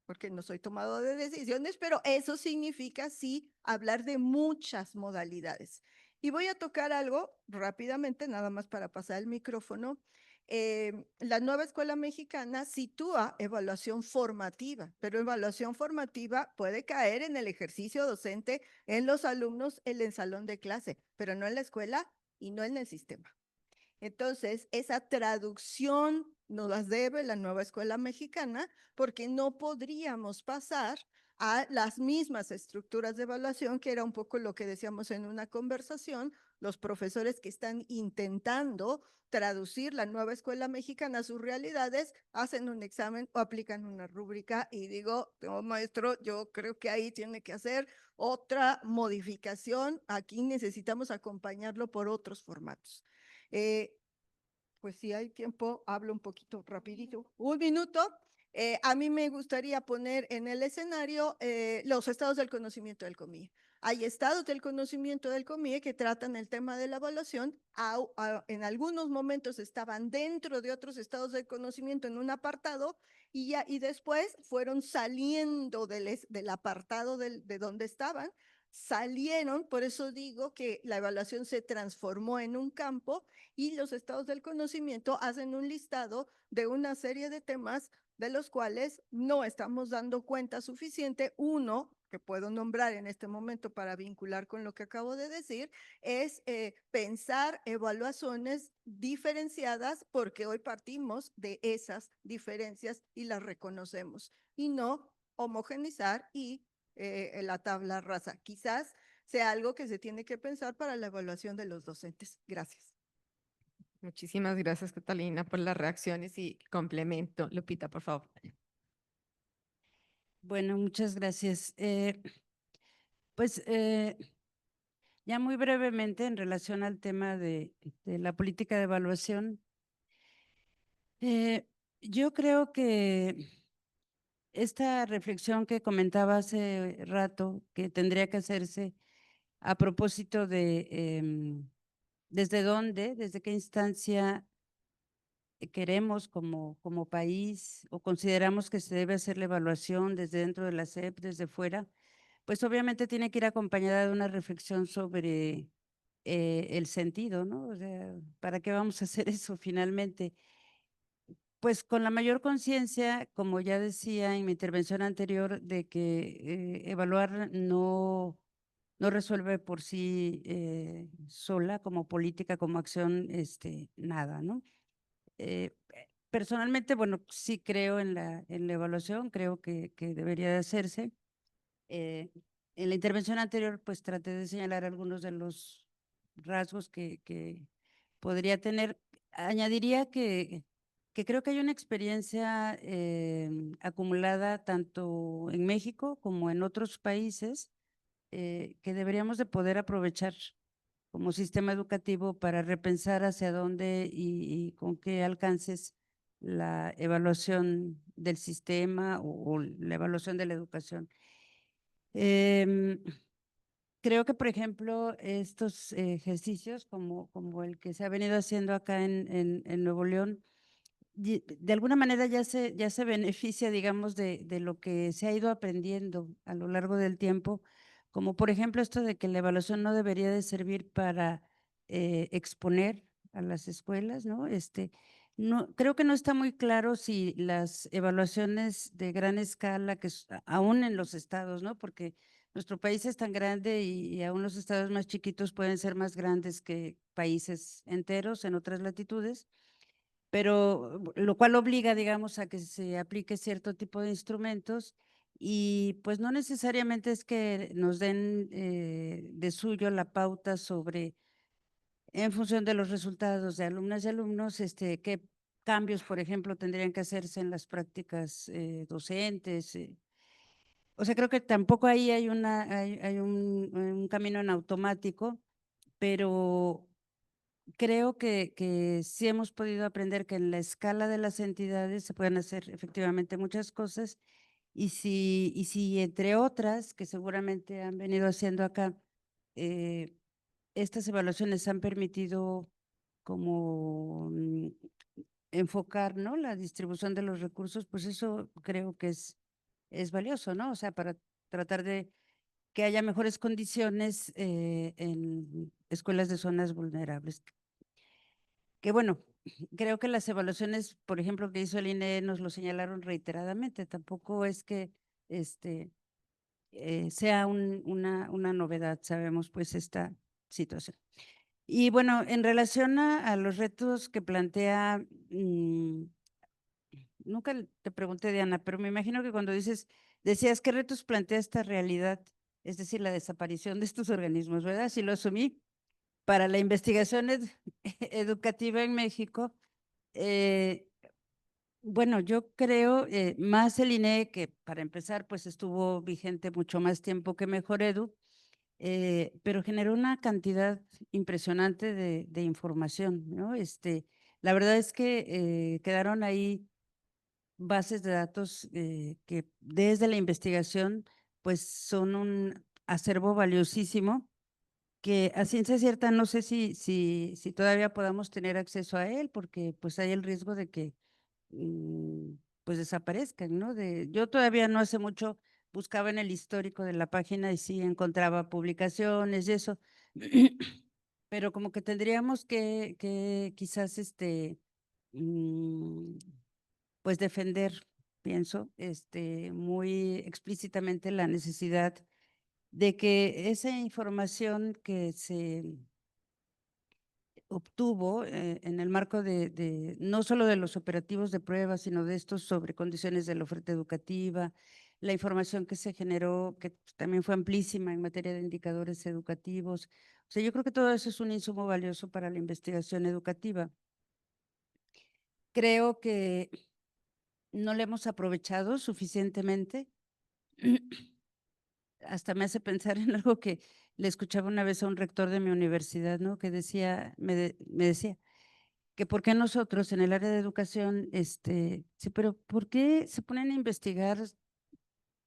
porque no soy tomado de decisiones, pero eso significa sí hablar de muchas modalidades. Y voy a tocar algo rápidamente, nada más para pasar el micrófono. La nueva escuela mexicana sitúa evaluación formativa, pero evaluación formativa puede caer en el ejercicio docente, en los alumnos, en el salón de clase, pero no en la escuela y no en el sistema. Entonces, esa traducción nos las debe la nueva escuela mexicana porque no podríamos pasar a las mismas estructuras de evaluación, que era un poco lo que decíamos en una conversación, los profesores que están intentando traducir la nueva escuela mexicana a sus realidades, hacen un examen o aplican una rúbrica y digo, no, maestro, yo creo que ahí tiene que hacer otra modificación, aquí necesitamos acompañarlo por otros formatos. Pues si hay tiempo, hablo un poquito rapidito. Un minuto. A mí me gustaría poner en el escenario los estados del conocimiento del COMIE. Hay estados del conocimiento del COMIE que tratan el tema de la evaluación, en algunos momentos estaban dentro de otros estados del conocimiento en un apartado y después fueron saliendo del apartado de donde estaban, salieron, por eso digo que la evaluación se transformó en un campo y los estados del conocimiento hacen un listado de una serie de temas de los cuales no estamos dando cuenta suficiente. Uno que puedo nombrar en este momento para vincular con lo que acabo de decir, es pensar evaluaciones diferenciadas porque hoy partimos de esas diferencias y las reconocemos y no homogenizar y la tabla rasa. Quizás sea algo que se tiene que pensar para la evaluación de los docentes. Gracias. Muchísimas gracias, Catalina, por las reacciones y complemento. Lupita, por favor. Bueno, muchas gracias. Pues ya muy brevemente en relación al tema de la política de evaluación, yo creo que esta reflexión que comentaba hace rato, que tendría que hacerse a propósito de desde dónde, desde qué instancia queremos como país o consideramos que se debe hacer la evaluación desde dentro de la SEP, desde fuera, pues obviamente tiene que ir acompañada de una reflexión sobre el sentido, ¿no? O sea, ¿para qué vamos a hacer eso finalmente? Pues con la mayor conciencia, como ya decía en mi intervención anterior, de que evaluar no resuelve por sí sola, como política, como acción, nada, ¿no? Personalmente, bueno, sí creo en la evaluación, creo que debería de hacerse. En la intervención anterior, pues traté de señalar algunos de los rasgos que podría tener. Añadiría que creo que hay una experiencia acumulada tanto en México como en otros países que deberíamos de poder aprovechar como sistema educativo para repensar hacia dónde y con qué alcances la evaluación del sistema o la evaluación de la educación. Creo que, por ejemplo, estos ejercicios como el que se ha venido haciendo acá en Nuevo León, de alguna manera ya se beneficia, digamos, de lo que se ha ido aprendiendo a lo largo del tiempo, como por ejemplo esto de que la evaluación no debería de servir para exponer a las escuelas, ¿no? No, creo que no está muy claro si las evaluaciones de gran escala, aún en los estados, ¿no? Porque nuestro país es tan grande y aún los estados más chiquitos pueden ser más grandes que países enteros en otras latitudes, pero lo cual obliga, digamos, a que se aplique cierto tipo de instrumentos y pues no necesariamente es que nos den de suyo la pauta sobre, en función de los resultados de alumnas y alumnos, qué cambios, por ejemplo, tendrían que hacerse en las prácticas docentes. O sea, creo que tampoco ahí hay un camino en automático, pero creo que sí hemos podido aprender que en la escala de las entidades se pueden hacer efectivamente muchas cosas y si entre otras que seguramente han venido haciendo acá, estas evaluaciones han permitido como enfocar, ¿no? La distribución de los recursos, pues eso creo que es valioso, ¿no? O sea, para tratar de que haya mejores condiciones en escuelas de zonas vulnerables. Que bueno, creo que las evaluaciones, por ejemplo, que hizo el INE nos lo señalaron reiteradamente, tampoco es que sea una novedad, sabemos pues esta situación. Y bueno, en relación a los retos que plantea, nunca te pregunté, Diana, pero me imagino que cuando decías qué retos plantea esta realidad, es decir, la desaparición de estos organismos, ¿verdad? Si lo asumí, para la investigación educativa en México, bueno, yo creo más el INE, que para empezar, pues estuvo vigente mucho más tiempo que Mejor Edu, pero generó una cantidad impresionante de información, ¿no? La verdad es que quedaron ahí bases de datos que desde la investigación, pues son acervo valiosísimo que a ciencia cierta no sé si todavía podamos tener acceso a él, porque pues hay el riesgo de que pues desaparezcan, ¿no? Yo todavía no hace mucho buscaba en el histórico de la página y sí encontraba publicaciones y eso, pero como que tendríamos que quizás mm, pues defender, pienso, muy explícitamente la necesidad de que esa información que se obtuvo en el marco de no solo de los operativos de prueba, sino de estos sobre condiciones de la oferta educativa, la información que se generó, que también fue amplísima en materia de indicadores educativos. O sea, yo creo que todo eso es un insumo valioso para la investigación educativa. Creo que no le hemos aprovechado suficientemente. Hasta me hace pensar en algo que le escuchaba una vez a un rector de mi universidad, ¿no? Que decía, me decía, que por qué nosotros en el área de educación, sí, pero ¿por qué se ponen a investigar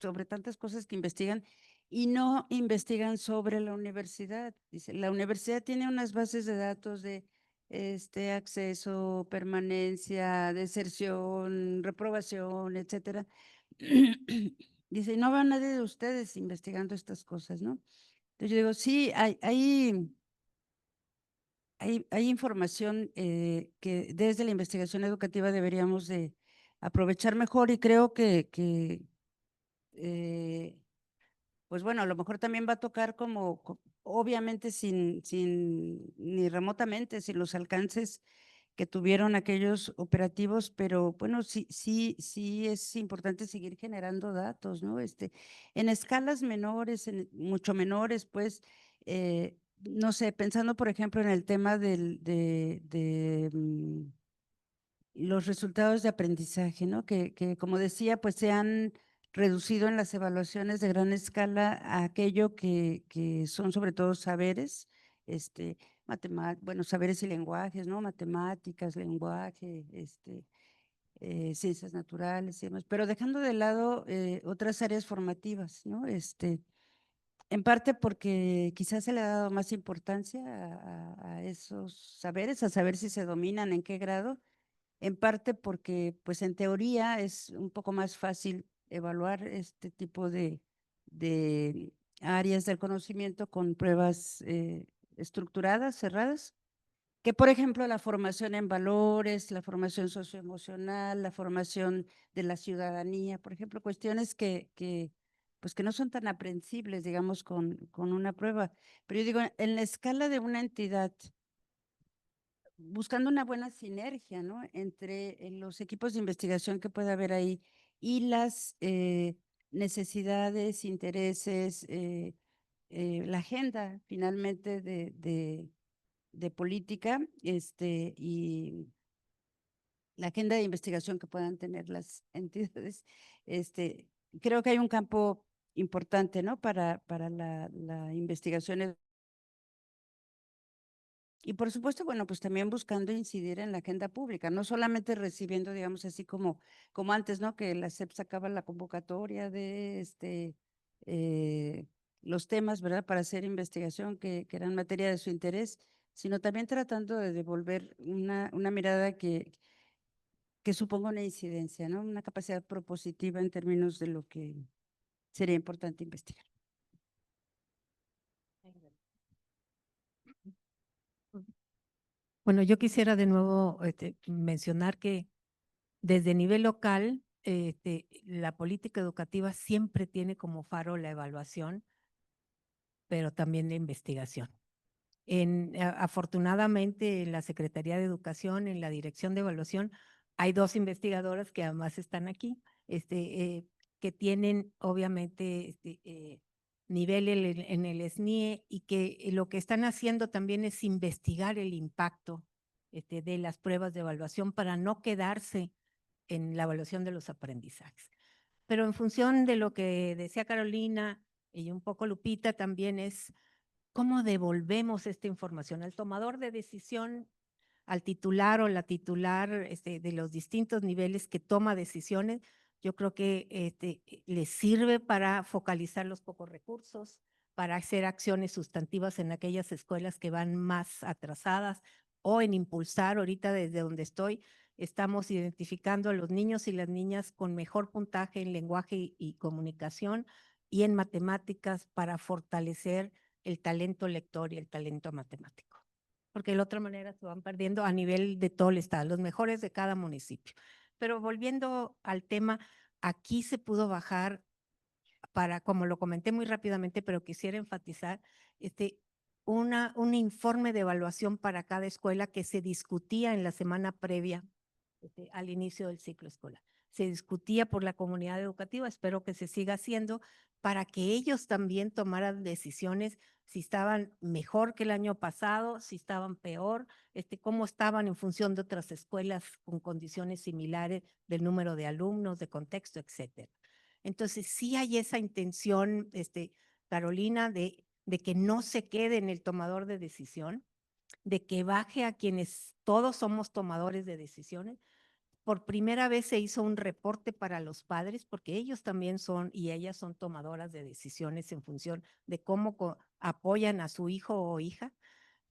sobre tantas cosas que investigan y no investigan sobre la universidad? Dice, la universidad tiene unas bases de datos de acceso, permanencia, deserción, reprobación, etcétera. Dice, y no va nadie de ustedes investigando estas cosas, ¿no? Entonces yo digo, sí, hay información que desde la investigación educativa deberíamos de aprovechar mejor y creo que pues bueno, a lo mejor también va a tocar obviamente sin ni remotamente, sin los alcances que tuvieron aquellos operativos, pero bueno, sí es importante seguir generando datos, ¿no? En escalas menores, mucho menores, pues, no sé, pensando por ejemplo en el tema de los resultados de aprendizaje, ¿no? Que como decía, pues se han reducido en las evaluaciones de gran escala a aquello que son sobre todo saberes, saberes y lenguajes, ¿no? Matemáticas, lenguaje, ciencias naturales y demás, pero dejando de lado otras áreas formativas, ¿no? En parte porque quizás se le ha dado más importancia a esos saberes, a saber si se dominan, en qué grado, en parte porque, pues en teoría es un poco más fácil evaluar este tipo de áreas del conocimiento con pruebas estructuradas, cerradas, que por ejemplo la formación en valores, la formación socioemocional, la formación de la ciudadanía, por ejemplo, cuestiones pues que no son tan aprensibles, digamos, con una prueba. Pero yo digo, en la escala de una entidad, buscando una buena sinergia, ¿no? Entre los equipos de investigación que puede haber ahí y las necesidades, intereses, la agenda finalmente de política, y la agenda de investigación que puedan tener las entidades, creo que hay un campo importante, ¿no? Para la investigación. Y por supuesto, bueno, pues también buscando incidir en la agenda pública, no solamente recibiendo, digamos así como antes, ¿no? Que la SEP sacaba la convocatoria de los temas, ¿verdad? Para hacer investigación que eran materia de su interés, sino también tratando de devolver una mirada que suponga una incidencia, ¿no? Una capacidad propositiva en términos de lo que sería importante investigar. Bueno, yo quisiera de nuevo mencionar que desde nivel local, la política educativa siempre tiene como faro la evaluación, pero también la investigación. Afortunadamente, en la Secretaría de Educación, en la Dirección de Evaluación, hay dos investigadoras que además están aquí, que tienen obviamente nivel en el SNIE y que lo que están haciendo también es investigar el impacto de las pruebas de evaluación para no quedarse en la evaluación de los aprendizajes. Pero en función de lo que decía Carolina y un poco Lupita, también es cómo devolvemos esta información al tomador de decisión, al titular o la titular de los distintos niveles que toma decisiones. Yo creo que les sirve para focalizar los pocos recursos, para hacer acciones sustantivas en aquellas escuelas que van más atrasadas o en impulsar. Ahorita desde donde estoy, estamos identificando a los niños y las niñas con mejor puntaje en lenguaje y comunicación y en matemáticas para fortalecer el talento lector y el talento matemático. Porque de la otra manera se van perdiendo a nivel de todo el estado, los mejores de cada municipio. Pero volviendo al tema, aquí se pudo bajar para, como lo comenté muy rápidamente, pero quisiera enfatizar, un informe de evaluación para cada escuela que se discutía en la semana previa al inicio del ciclo escolar. Se discutía por la comunidad educativa, espero que se siga haciendo, para que ellos también tomaran decisiones si estaban mejor que el año pasado, si estaban peor, cómo estaban en función de otras escuelas con condiciones similares del número de alumnos, de contexto, etcétera. Entonces, sí hay esa intención, Carolina, de que no se quede en el tomador de decisión, de que baje a quienes todos somos tomadores de decisiones. Por primera vez se hizo un reporte para los padres, porque ellos también son y ellas son tomadoras de decisiones en función de cómo apoyan a su hijo o hija,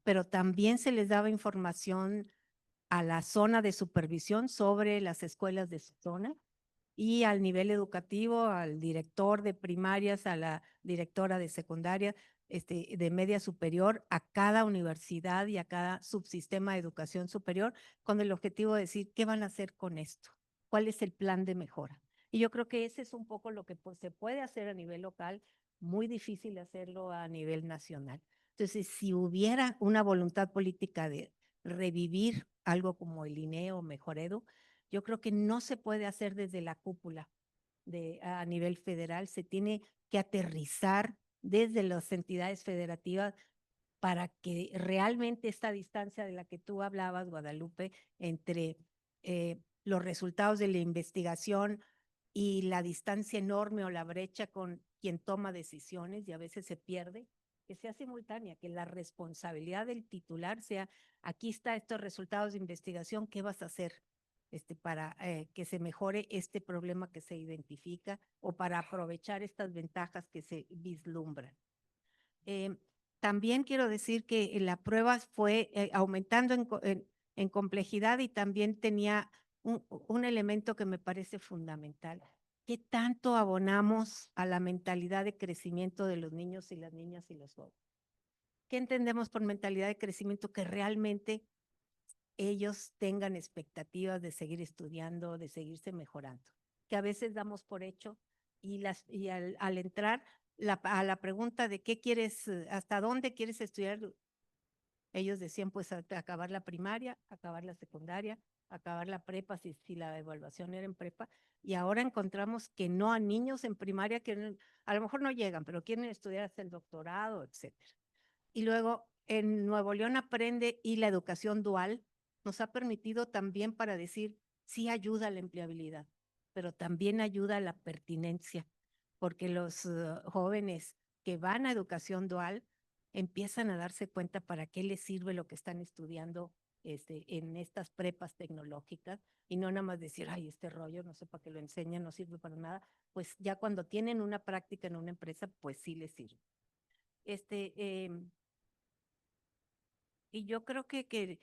pero también se les daba información a la zona de supervisión sobre las escuelas de su zona y al nivel educativo, al director de primarias, a la directora de secundaria, de media superior, a cada universidad y a cada subsistema de educación superior, con el objetivo de decir, ¿qué van a hacer con esto? ¿Cuál es el plan de mejora? Y yo creo que ese es un poco lo que se puede hacer a nivel local, muy difícil hacerlo a nivel nacional. Entonces, si hubiera una voluntad política de revivir algo como el INEO, Mejor Edu, yo creo que no se puede hacer desde la cúpula a nivel federal, se tiene que aterrizar desde las entidades federativas para que realmente esta distancia de la que tú hablabas, Guadalupe, entre los resultados de la investigación y la distancia enorme o la brecha con quien toma decisiones, y a veces se pierde, que sea simultánea, que la responsabilidad del titular sea, aquí está estos resultados de investigación, ¿qué vas a hacer? Para que se mejore este problema que se identifica o para aprovechar estas ventajas que se vislumbran. También quiero decir que la prueba fue aumentando en complejidad y también tenía un elemento que me parece fundamental. ¿Qué tanto abonamos a la mentalidad de crecimiento de los niños y las niñas y los jóvenes? ¿Qué entendemos por mentalidad de crecimiento? Que realmente ellos tengan expectativas de seguir estudiando, de seguirse mejorando, que a veces damos por hecho y al entrar a la pregunta de qué quieres, hasta dónde quieres estudiar, ellos decían pues acabar la primaria, acabar la secundaria, acabar la prepa, si la evaluación era en prepa, y ahora encontramos que no a niños en primaria que a lo mejor no llegan, pero quieren estudiar hasta el doctorado, etcétera. Y luego en Nuevo León Aprende y la educación dual nos ha permitido también para decir, sí ayuda a la empleabilidad, pero también ayuda a la pertinencia, porque los jóvenes que van a educación dual empiezan a darse cuenta para qué les sirve lo que están estudiando en estas prepas tecnológicas y no nada más decir, ay, este rollo, no sé para qué lo enseñan, no sirve para nada, pues ya cuando tienen una práctica en una empresa, pues sí les sirve. Y yo creo que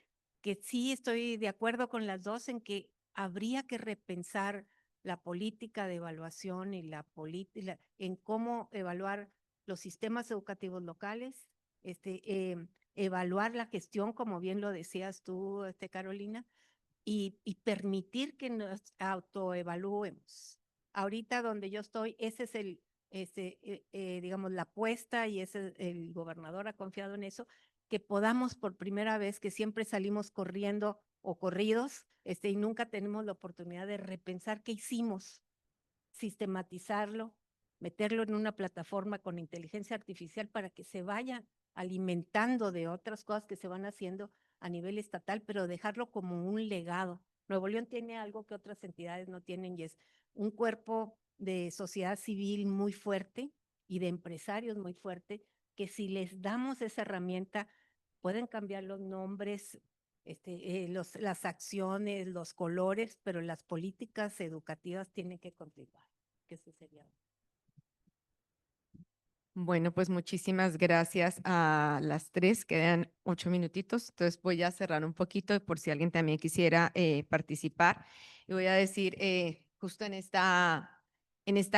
sí estoy de acuerdo con las dos en que habría que repensar la política de evaluación y la política en cómo evaluar los sistemas educativos locales, evaluar la gestión, como bien lo decías tú, Carolina, y permitir que nos autoevaluemos. Ahorita donde yo estoy, ese es digamos, la apuesta y el gobernador ha confiado en eso, que podamos por primera vez, que siempre salimos corriendo o corridos, y nunca tenemos la oportunidad de repensar qué hicimos, sistematizarlo, meterlo en una plataforma con inteligencia artificial para que se vaya alimentando de otras cosas que se van haciendo a nivel estatal, pero dejarlo como un legado. Nuevo León tiene algo que otras entidades no tienen y es un cuerpo de sociedad civil muy fuerte y de empresarios muy fuerte, que si les damos esa herramienta, pueden cambiar los nombres, las acciones, los colores, pero las políticas educativas tienen que continuar. Que ese sería. Bueno, pues muchísimas gracias a las tres. Quedan 8 minutitos, entonces voy a cerrar un poquito por si alguien también quisiera participar. Y voy a decir, justo en esta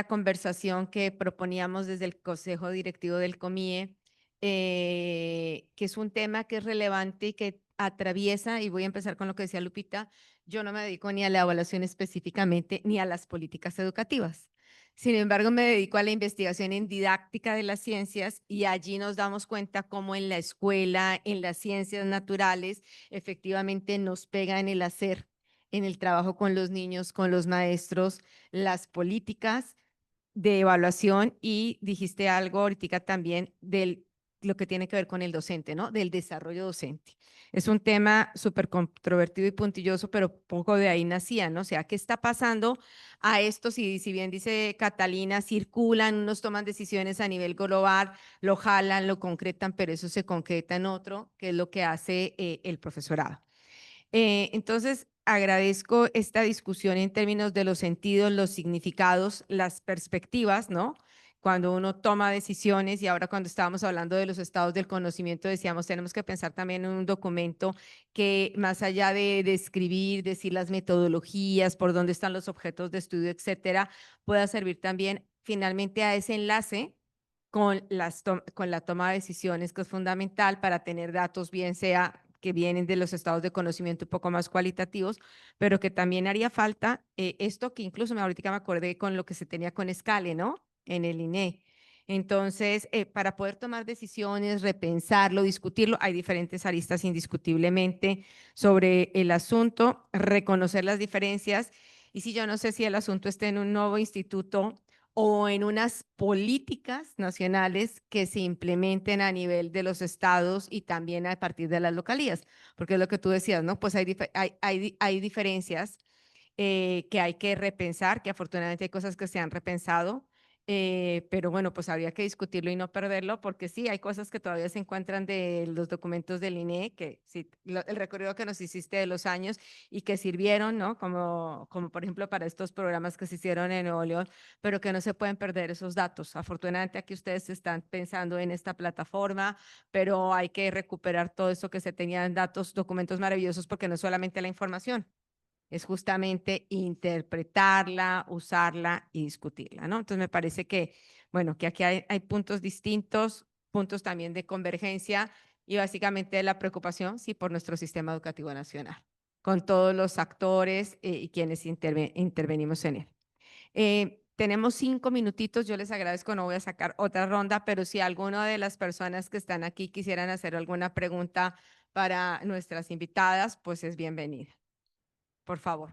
conversación que proponíamos desde el Consejo Directivo del COMIE, que es un tema que es relevante y que atraviesa, y voy a empezar con lo que decía Lupita, yo no me dedico ni a la evaluación específicamente ni a las políticas educativas. Sin embargo, me dedico a la investigación en didáctica de las ciencias y allí nos damos cuenta cómo en la escuela, en las ciencias naturales, efectivamente nos pega en el hacer, en el trabajo con los niños, con los maestros, las políticas de evaluación y dijiste algo ahorita también de lo que tiene que ver con el docente, ¿no? Del desarrollo docente. Es un tema súper controvertido y puntilloso, pero poco de ahí nacía, ¿no? O sea, ¿qué está pasando a esto? Si bien dice Catalina, circulan, unos toman decisiones a nivel global, lo jalan, lo concretan, pero eso se concreta en otro, que es lo que hace el profesorado. Entonces, agradezco esta discusión en términos de los sentidos, los significados, las perspectivas, ¿no? Cuando uno toma decisiones y ahora cuando estábamos hablando de los estados del conocimiento, decíamos, tenemos que pensar también en un documento que más allá de describir, decir las metodologías, por dónde están los objetos de estudio, etcétera, pueda servir también finalmente a ese enlace con la toma de decisiones, que es fundamental para tener datos, bien sea que vienen de los estados de conocimiento un poco más cualitativos, pero que también haría falta esto que incluso ahorita me acordé con lo que se tenía con Scale, ¿no? En el INE. Entonces, para poder tomar decisiones, repensarlo, discutirlo, hay diferentes aristas indiscutiblemente sobre el asunto, reconocer las diferencias. Y si yo no sé si el asunto esté en un nuevo instituto o en unas políticas nacionales que se implementen a nivel de los estados y también a partir de las localías, porque es lo que tú decías, ¿no? Pues hay diferencias que hay que repensar, que afortunadamente hay cosas que se han repensado, pero bueno, pues habría que discutirlo y no perderlo, porque sí, hay cosas que todavía se encuentran de los documentos del INE, que sí, el recorrido que nos hiciste de los años y que sirvieron, ¿no? Como por ejemplo para estos programas que se hicieron en Nuevo León, pero que no se pueden perder esos datos. Afortunadamente aquí ustedes están pensando en esta plataforma, pero hay que recuperar todo eso que se tenían datos, documentos maravillosos, porque no es solamente la información, es justamente interpretarla, usarla y discutirla, ¿no? Entonces me parece que, bueno, que aquí hay puntos distintos, puntos también de convergencia y básicamente la preocupación, sí, por nuestro sistema educativo nacional, con todos los actores y quienes intervenimos en él. Tenemos 5 minutitos, yo les agradezco, no voy a sacar otra ronda, pero si alguna de las personas que están aquí quisieran hacer alguna pregunta para nuestras invitadas, pues es bienvenida. Por favor.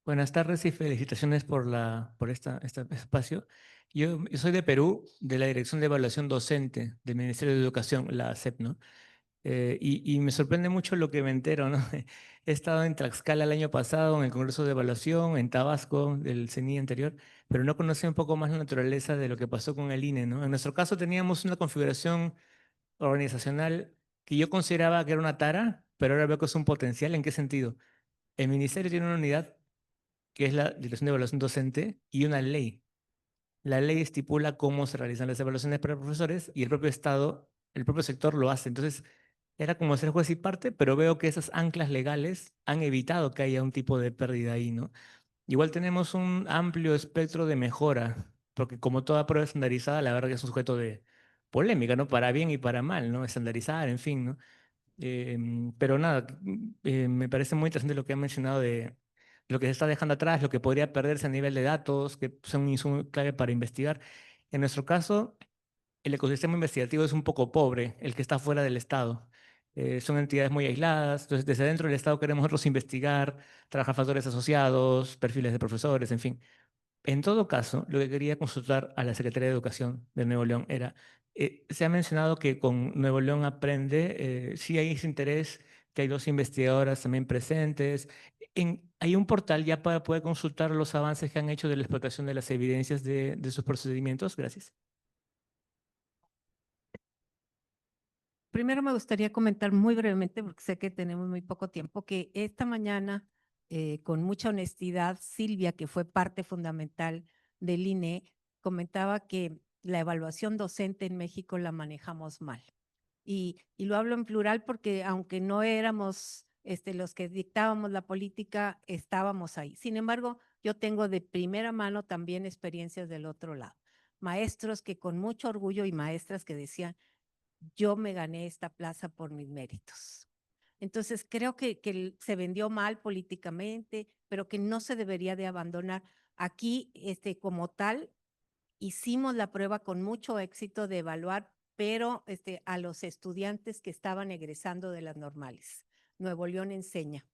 Buenas tardes y felicitaciones por este espacio. Yo soy de Perú, de la Dirección de Evaluación Docente del Ministerio de Educación, la ASEP, ¿no? Y me sorprende mucho lo que me entero, ¿no? He estado en Tlaxcala el año pasado, en el Congreso de Evaluación, en Tabasco, del CENI anterior, pero no conocí un poco más la naturaleza de lo que pasó con el INE, ¿no? En nuestro caso teníamos una configuración organizacional que yo consideraba que era una tara, pero ahora veo que es un potencial. ¿En qué sentido? El ministerio tiene una unidad que es la Dirección de Evaluación Docente, y una ley. La ley estipula cómo se realizan las evaluaciones para profesores y el propio Estado, el propio sector lo hace. Entonces, era como ser juez y parte, pero veo que esas anclas legales han evitado que haya un tipo de pérdida ahí, ¿no? Igual tenemos un amplio espectro de mejora, porque como toda prueba estandarizada, la verdad que es un sujeto de polémica, ¿no? Para bien y para mal, ¿no? Estandarizar, en fin, ¿no? Pero nada, me parece muy interesante lo que han mencionado de lo que se está dejando atrás, lo que podría perderse a nivel de datos, que son un insumo clave para investigar. En nuestro caso, el ecosistema investigativo es un poco pobre, el que está fuera del Estado. Son entidades muy aisladas, entonces desde dentro del Estado queremos nosotros investigar, trabajar factores asociados, perfiles de profesores, en fin. En todo caso, lo que quería consultar a la Secretaría de Educación de Nuevo León era, se ha mencionado que con Nuevo León Aprende, sí hay ese interés, que hay dos investigadoras también presentes. Hay un portal ya para poder consultar los avances que han hecho de la explotación de las evidencias de sus procedimientos. Gracias. Primero me gustaría comentar muy brevemente, porque sé que tenemos muy poco tiempo, que esta mañana con mucha honestidad, Silvia, que fue parte fundamental del INE, comentaba que la evaluación docente en México la manejamos mal. Y lo hablo en plural porque aunque no éramos los que dictábamos la política, estábamos ahí. Sin embargo, yo tengo de primera mano también experiencias del otro lado. Maestros que con mucho orgullo y maestras que decían, yo me gané esta plaza por mis méritos. Entonces, creo que se vendió mal políticamente, pero que no se debería de abandonar. Aquí, como tal, hicimos la prueba con mucho éxito de evaluar, pero a los estudiantes que estaban egresando de las normales. Nuevo León enseña.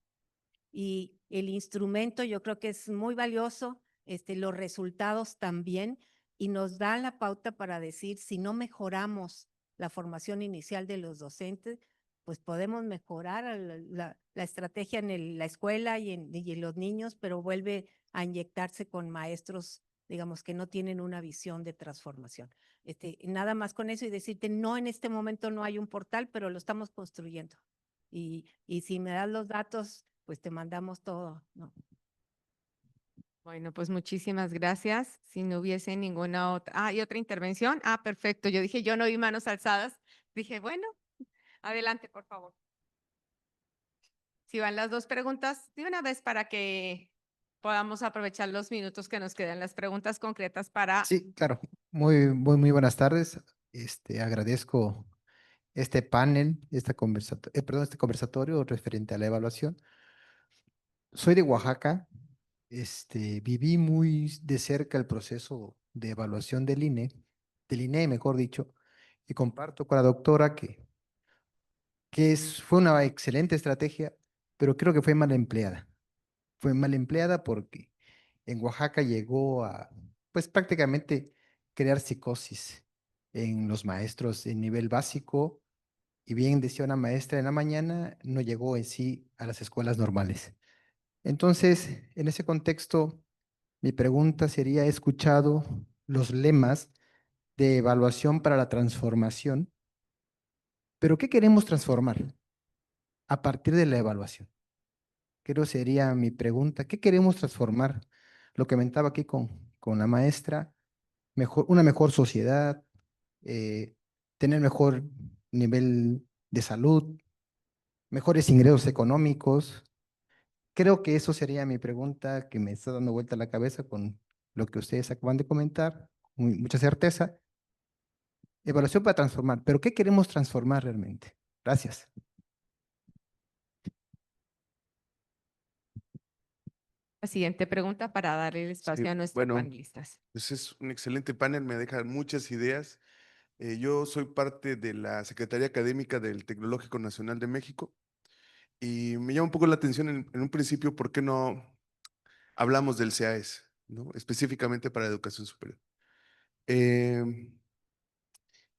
Y el instrumento yo creo que es muy valioso, los resultados también, y nos da la pauta para decir si no mejoramos la formación inicial de los docentes, pues podemos mejorar la estrategia en la escuela y en los niños, pero vuelve a inyectarse con maestros, digamos, que no tienen una visión de transformación. Nada más con eso y decirte, no, en este momento no hay un portal, pero lo estamos construyendo. Y si me das los datos, pues te mandamos todo, ¿no? Bueno, pues muchísimas gracias. Si no hubiese ninguna otra. Ah, ¿y otra intervención? Ah, perfecto. Yo dije, yo no vi manos alzadas. Dije, bueno, adelante, por favor. Si van las dos preguntas de una vez para que podamos aprovechar los minutos que nos quedan, las preguntas concretas para... Sí, claro. Muy buenas tardes. Agradezco este panel, este conversatorio referente a la evaluación. Soy de Oaxaca. Viví muy de cerca el proceso de evaluación del INE, mejor dicho, y comparto con la doctora fue una excelente estrategia, pero creo que fue mal empleada. Fue mal empleada porque en Oaxaca llegó a, pues prácticamente crear psicosis en los maestros en nivel básico, y bien decía una maestra en la mañana, no llegó en sí a las escuelas normales. Entonces, en ese contexto, mi pregunta sería, he escuchado los lemas de evaluación para la transformación, pero ¿qué queremos transformar a partir de la evaluación? Creo sería mi pregunta, ¿qué queremos transformar? Lo que comentaba aquí con la maestra, una mejor sociedad, eh, tener mejor nivel de salud, mejores ingresos económicos. Creo que eso sería mi pregunta que me está dando vuelta la cabeza con lo que ustedes acaban de comentar, mucha certeza. Evaluación para transformar, pero ¿qué queremos transformar realmente? Gracias. La siguiente pregunta para darle el Sí, espacio a nuestros bueno, panelistas. pues es un excelente panel, me deja muchas ideas. Yo soy parte de la Secretaría Académica del Tecnológico Nacional de México y me llama un poco la atención en un principio por qué no hablamos del CAES, ¿no? Específicamente para educación superior. Eh,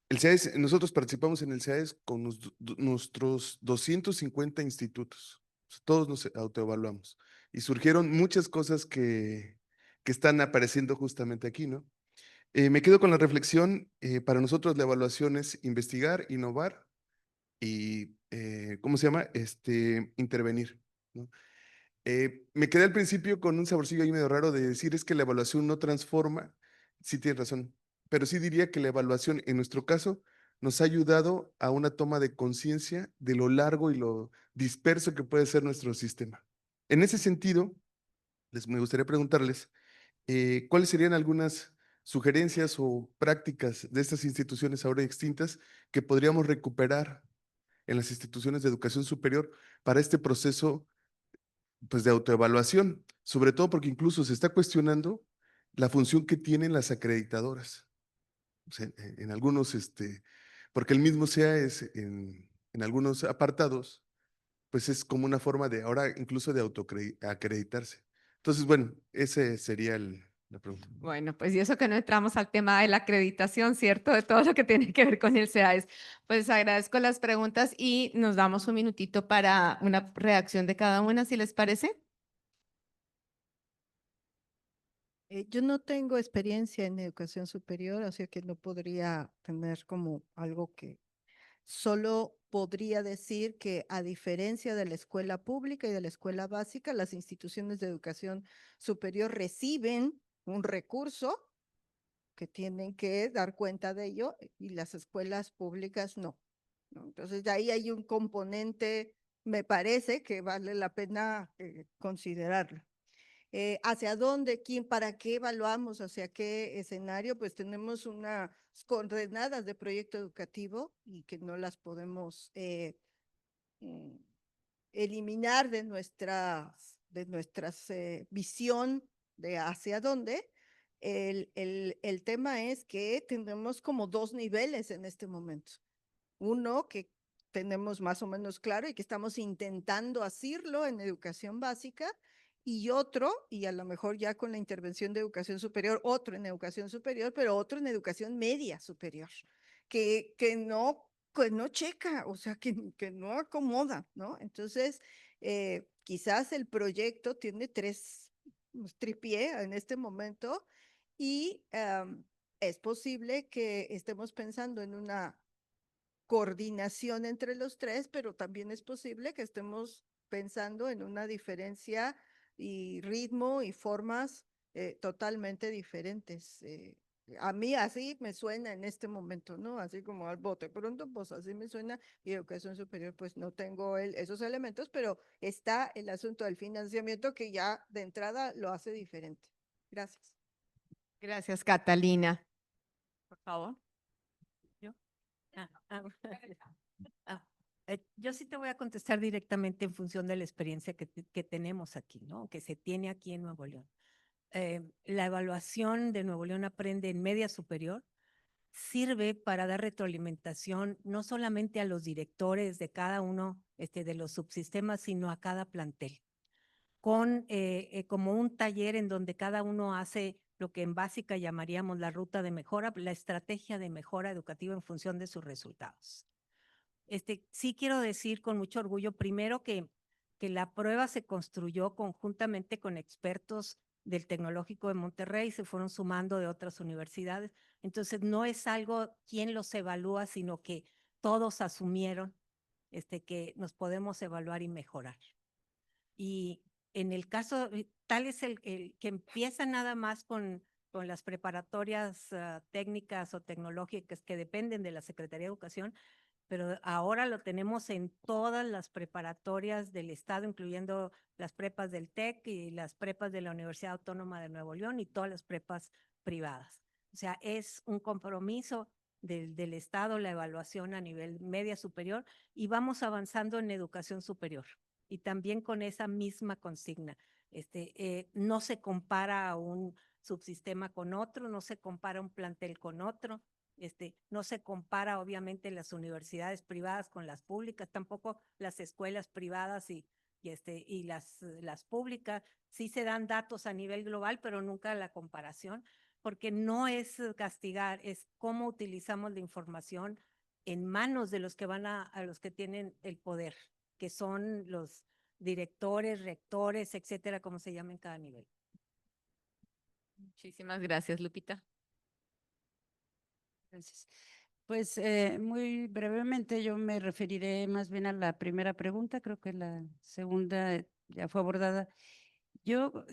el CAES, nosotros participamos en el CAES con nuestros 250 institutos. O sea, todos nos autoevaluamos y surgieron muchas cosas que están apareciendo justamente aquí, ¿no? Me quedo con la reflexión, para nosotros la evaluación es investigar, innovar y, ¿cómo se llama? Intervenir, ¿no? Me quedé al principio con un saborcillo ahí medio raro de decir es que la evaluación no transforma. Sí tienes razón, pero sí diría que la evaluación en nuestro caso nos ha ayudado a una toma de conciencia de lo largo y lo disperso que puede ser nuestro sistema. En ese sentido, me gustaría preguntarles, ¿cuáles serían algunas sugerencias o prácticas de estas instituciones ahora extintas que podríamos recuperar en las instituciones de educación superior para este proceso, pues, de autoevaluación? Sobre todo porque incluso se está cuestionando la función que tienen las acreditadoras. O sea, en algunos, porque el mismo SEA es en algunos apartados, pues es como una forma de ahora incluso de autoacreditarse. Entonces, bueno, ese sería la pregunta. Bueno, pues y eso que no entramos al tema de la acreditación, ¿cierto? De todo lo que tiene que ver con el CEAES. Pues agradezco las preguntas y nos damos un minutito para una reacción de cada una, si les parece. Yo no tengo experiencia en educación superior, así que no podría tener como algo que Solo podría decir que a diferencia de la escuela pública y de la escuela básica, las instituciones de educación superior reciben un recurso que tienen que dar cuenta de ello y las escuelas públicas no. ¿No? Entonces, de ahí hay un componente, me parece que vale la pena considerarlo. ¿Hacia dónde, quién, para qué evaluamos, hacia qué escenario? Pues tenemos unas coordenadas de proyecto educativo y que no las podemos mm, eliminar de nuestras visión de hacia dónde. El tema es que tenemos como dos niveles en este momento. Uno que tenemos más o menos claro y que estamos intentando hacerlo en educación básica, y otro, y a lo mejor ya con la intervención de educación superior, otro en educación superior, pero otro en educación media superior, que no checa, o sea, que no acomoda, ¿no? Entonces, quizás el proyecto tiene tres tripié en este momento y es posible que estemos pensando en una coordinación entre los tres, pero también es posible que estemos pensando en una diferencia y ritmo y formas totalmente diferentes. A mí así me suena en este momento, ¿no? Así como al bote pronto, pues así me suena, y educación superior, pues no tengo esos elementos, pero está el asunto del financiamiento que ya de entrada lo hace diferente. Gracias. Gracias, Catalina. Por favor. Yo sí te voy a contestar directamente en función de la experiencia que tenemos aquí, ¿no? Que se tiene aquí en Nuevo León. La evaluación de Nuevo León Aprende en media superior sirve para dar retroalimentación no solamente a los directores de cada uno de los subsistemas, sino a cada plantel, con como un taller en donde cada uno hace lo que en básica llamaríamos la ruta de mejora, la estrategia de mejora educativa en función de sus resultados. Sí quiero decir con mucho orgullo, primero que la prueba se construyó conjuntamente con expertos del Tecnológico de Monterrey, se fueron sumando de otras universidades. Entonces, no es algo quien los evalúa, sino que todos asumieron que nos podemos evaluar y mejorar. Y en el caso, tal es el que empieza nada más con las preparatorias técnicas o tecnológicas que dependen de la Secretaría de Educación, pero ahora lo tenemos en todas las preparatorias del Estado, incluyendo las prepas del TEC y las prepas de la Universidad Autónoma de Nuevo León y todas las prepas privadas. O sea, es un compromiso del Estado la evaluación a nivel media superior y vamos avanzando en educación superior. Y también con esa misma consigna. No se compara a un subsistema con otro, no se compara un plantel con otro. No se compara obviamente las universidades privadas con las públicas, tampoco las escuelas privadas y las públicas. Sí se dan datos a nivel global, pero nunca la comparación, porque no es castigar, es cómo utilizamos la información en manos de los que a los que tienen el poder, que son los directores, rectores, etcétera, como se llama en cada nivel. Muchísimas gracias, Lupita. Gracias. Pues muy brevemente yo me referiré más bien a la primera pregunta, creo que la segunda ya fue abordada. Yo,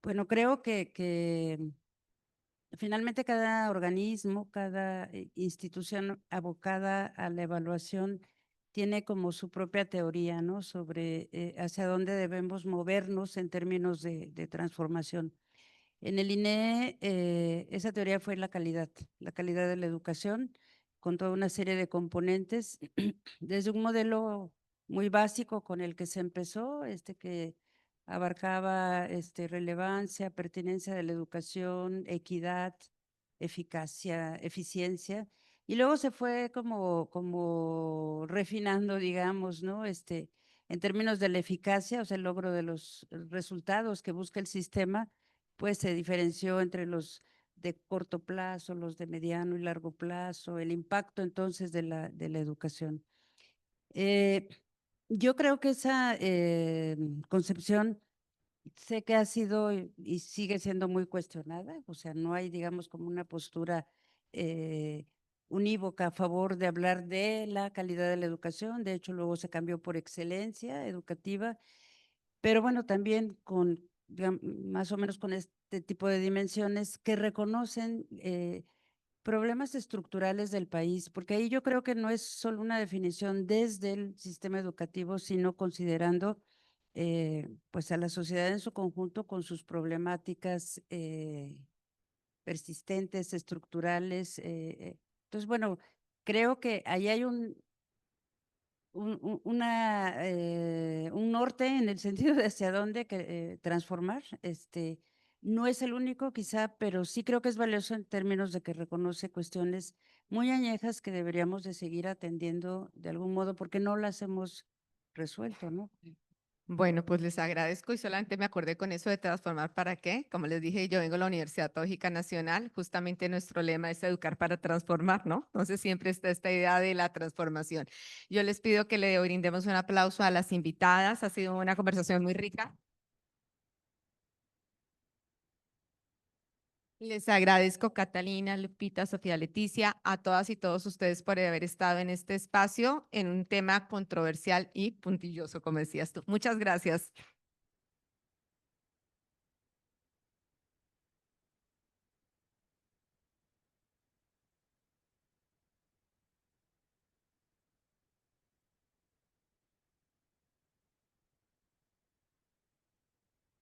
bueno, creo que finalmente cada organismo, cada institución abocada a la evaluación tiene como su propia teoría, ¿no? Sobre hacia dónde debemos movernos en términos de transformación. En el INE, esa teoría fue la calidad de la educación, con toda una serie de componentes, desde un modelo muy básico con el que se empezó, que abarcaba relevancia, pertinencia de la educación, equidad, eficacia, eficiencia, y luego se fue como refinando, digamos, ¿no? En términos de la eficacia, o sea, el logro de los resultados que busca el sistema, pues se diferenció entre los de corto plazo, los de mediano y largo plazo, el impacto entonces de la educación. Yo creo que esa concepción sé que ha sido y sigue siendo muy cuestionada, o sea, no hay, digamos, como una postura unívoca a favor de hablar de la calidad de la educación. De hecho, luego se cambió por excelencia educativa, pero bueno, también con más o menos con este tipo de dimensiones que reconocen problemas estructurales del país, porque ahí yo creo que no es solo una definición desde el sistema educativo, sino considerando pues a la sociedad en su conjunto con sus problemáticas persistentes, estructurales. Entonces, bueno, creo que ahí hay un norte en el sentido de hacia dónde transformar. No es el único quizá, pero sí creo que es valioso en términos de que reconoce cuestiones muy añejas que deberíamos de seguir atendiendo de algún modo porque no las hemos resuelto, ¿no? Bueno, pues les agradezco y solamente me acordé con eso de transformar para qué. Como les dije, yo vengo de la Universidad Pedagógica Nacional, justamente nuestro lema es educar para transformar, ¿no? Entonces siempre está esta idea de la transformación. Yo les pido que le brindemos un aplauso a las invitadas, ha sido una conversación muy rica. Les agradezco, Catalina, Lupita, Sofía, Leticia, a todas y todos ustedes por haber estado en este espacio en un tema controversial y puntilloso, como decías tú. Muchas gracias.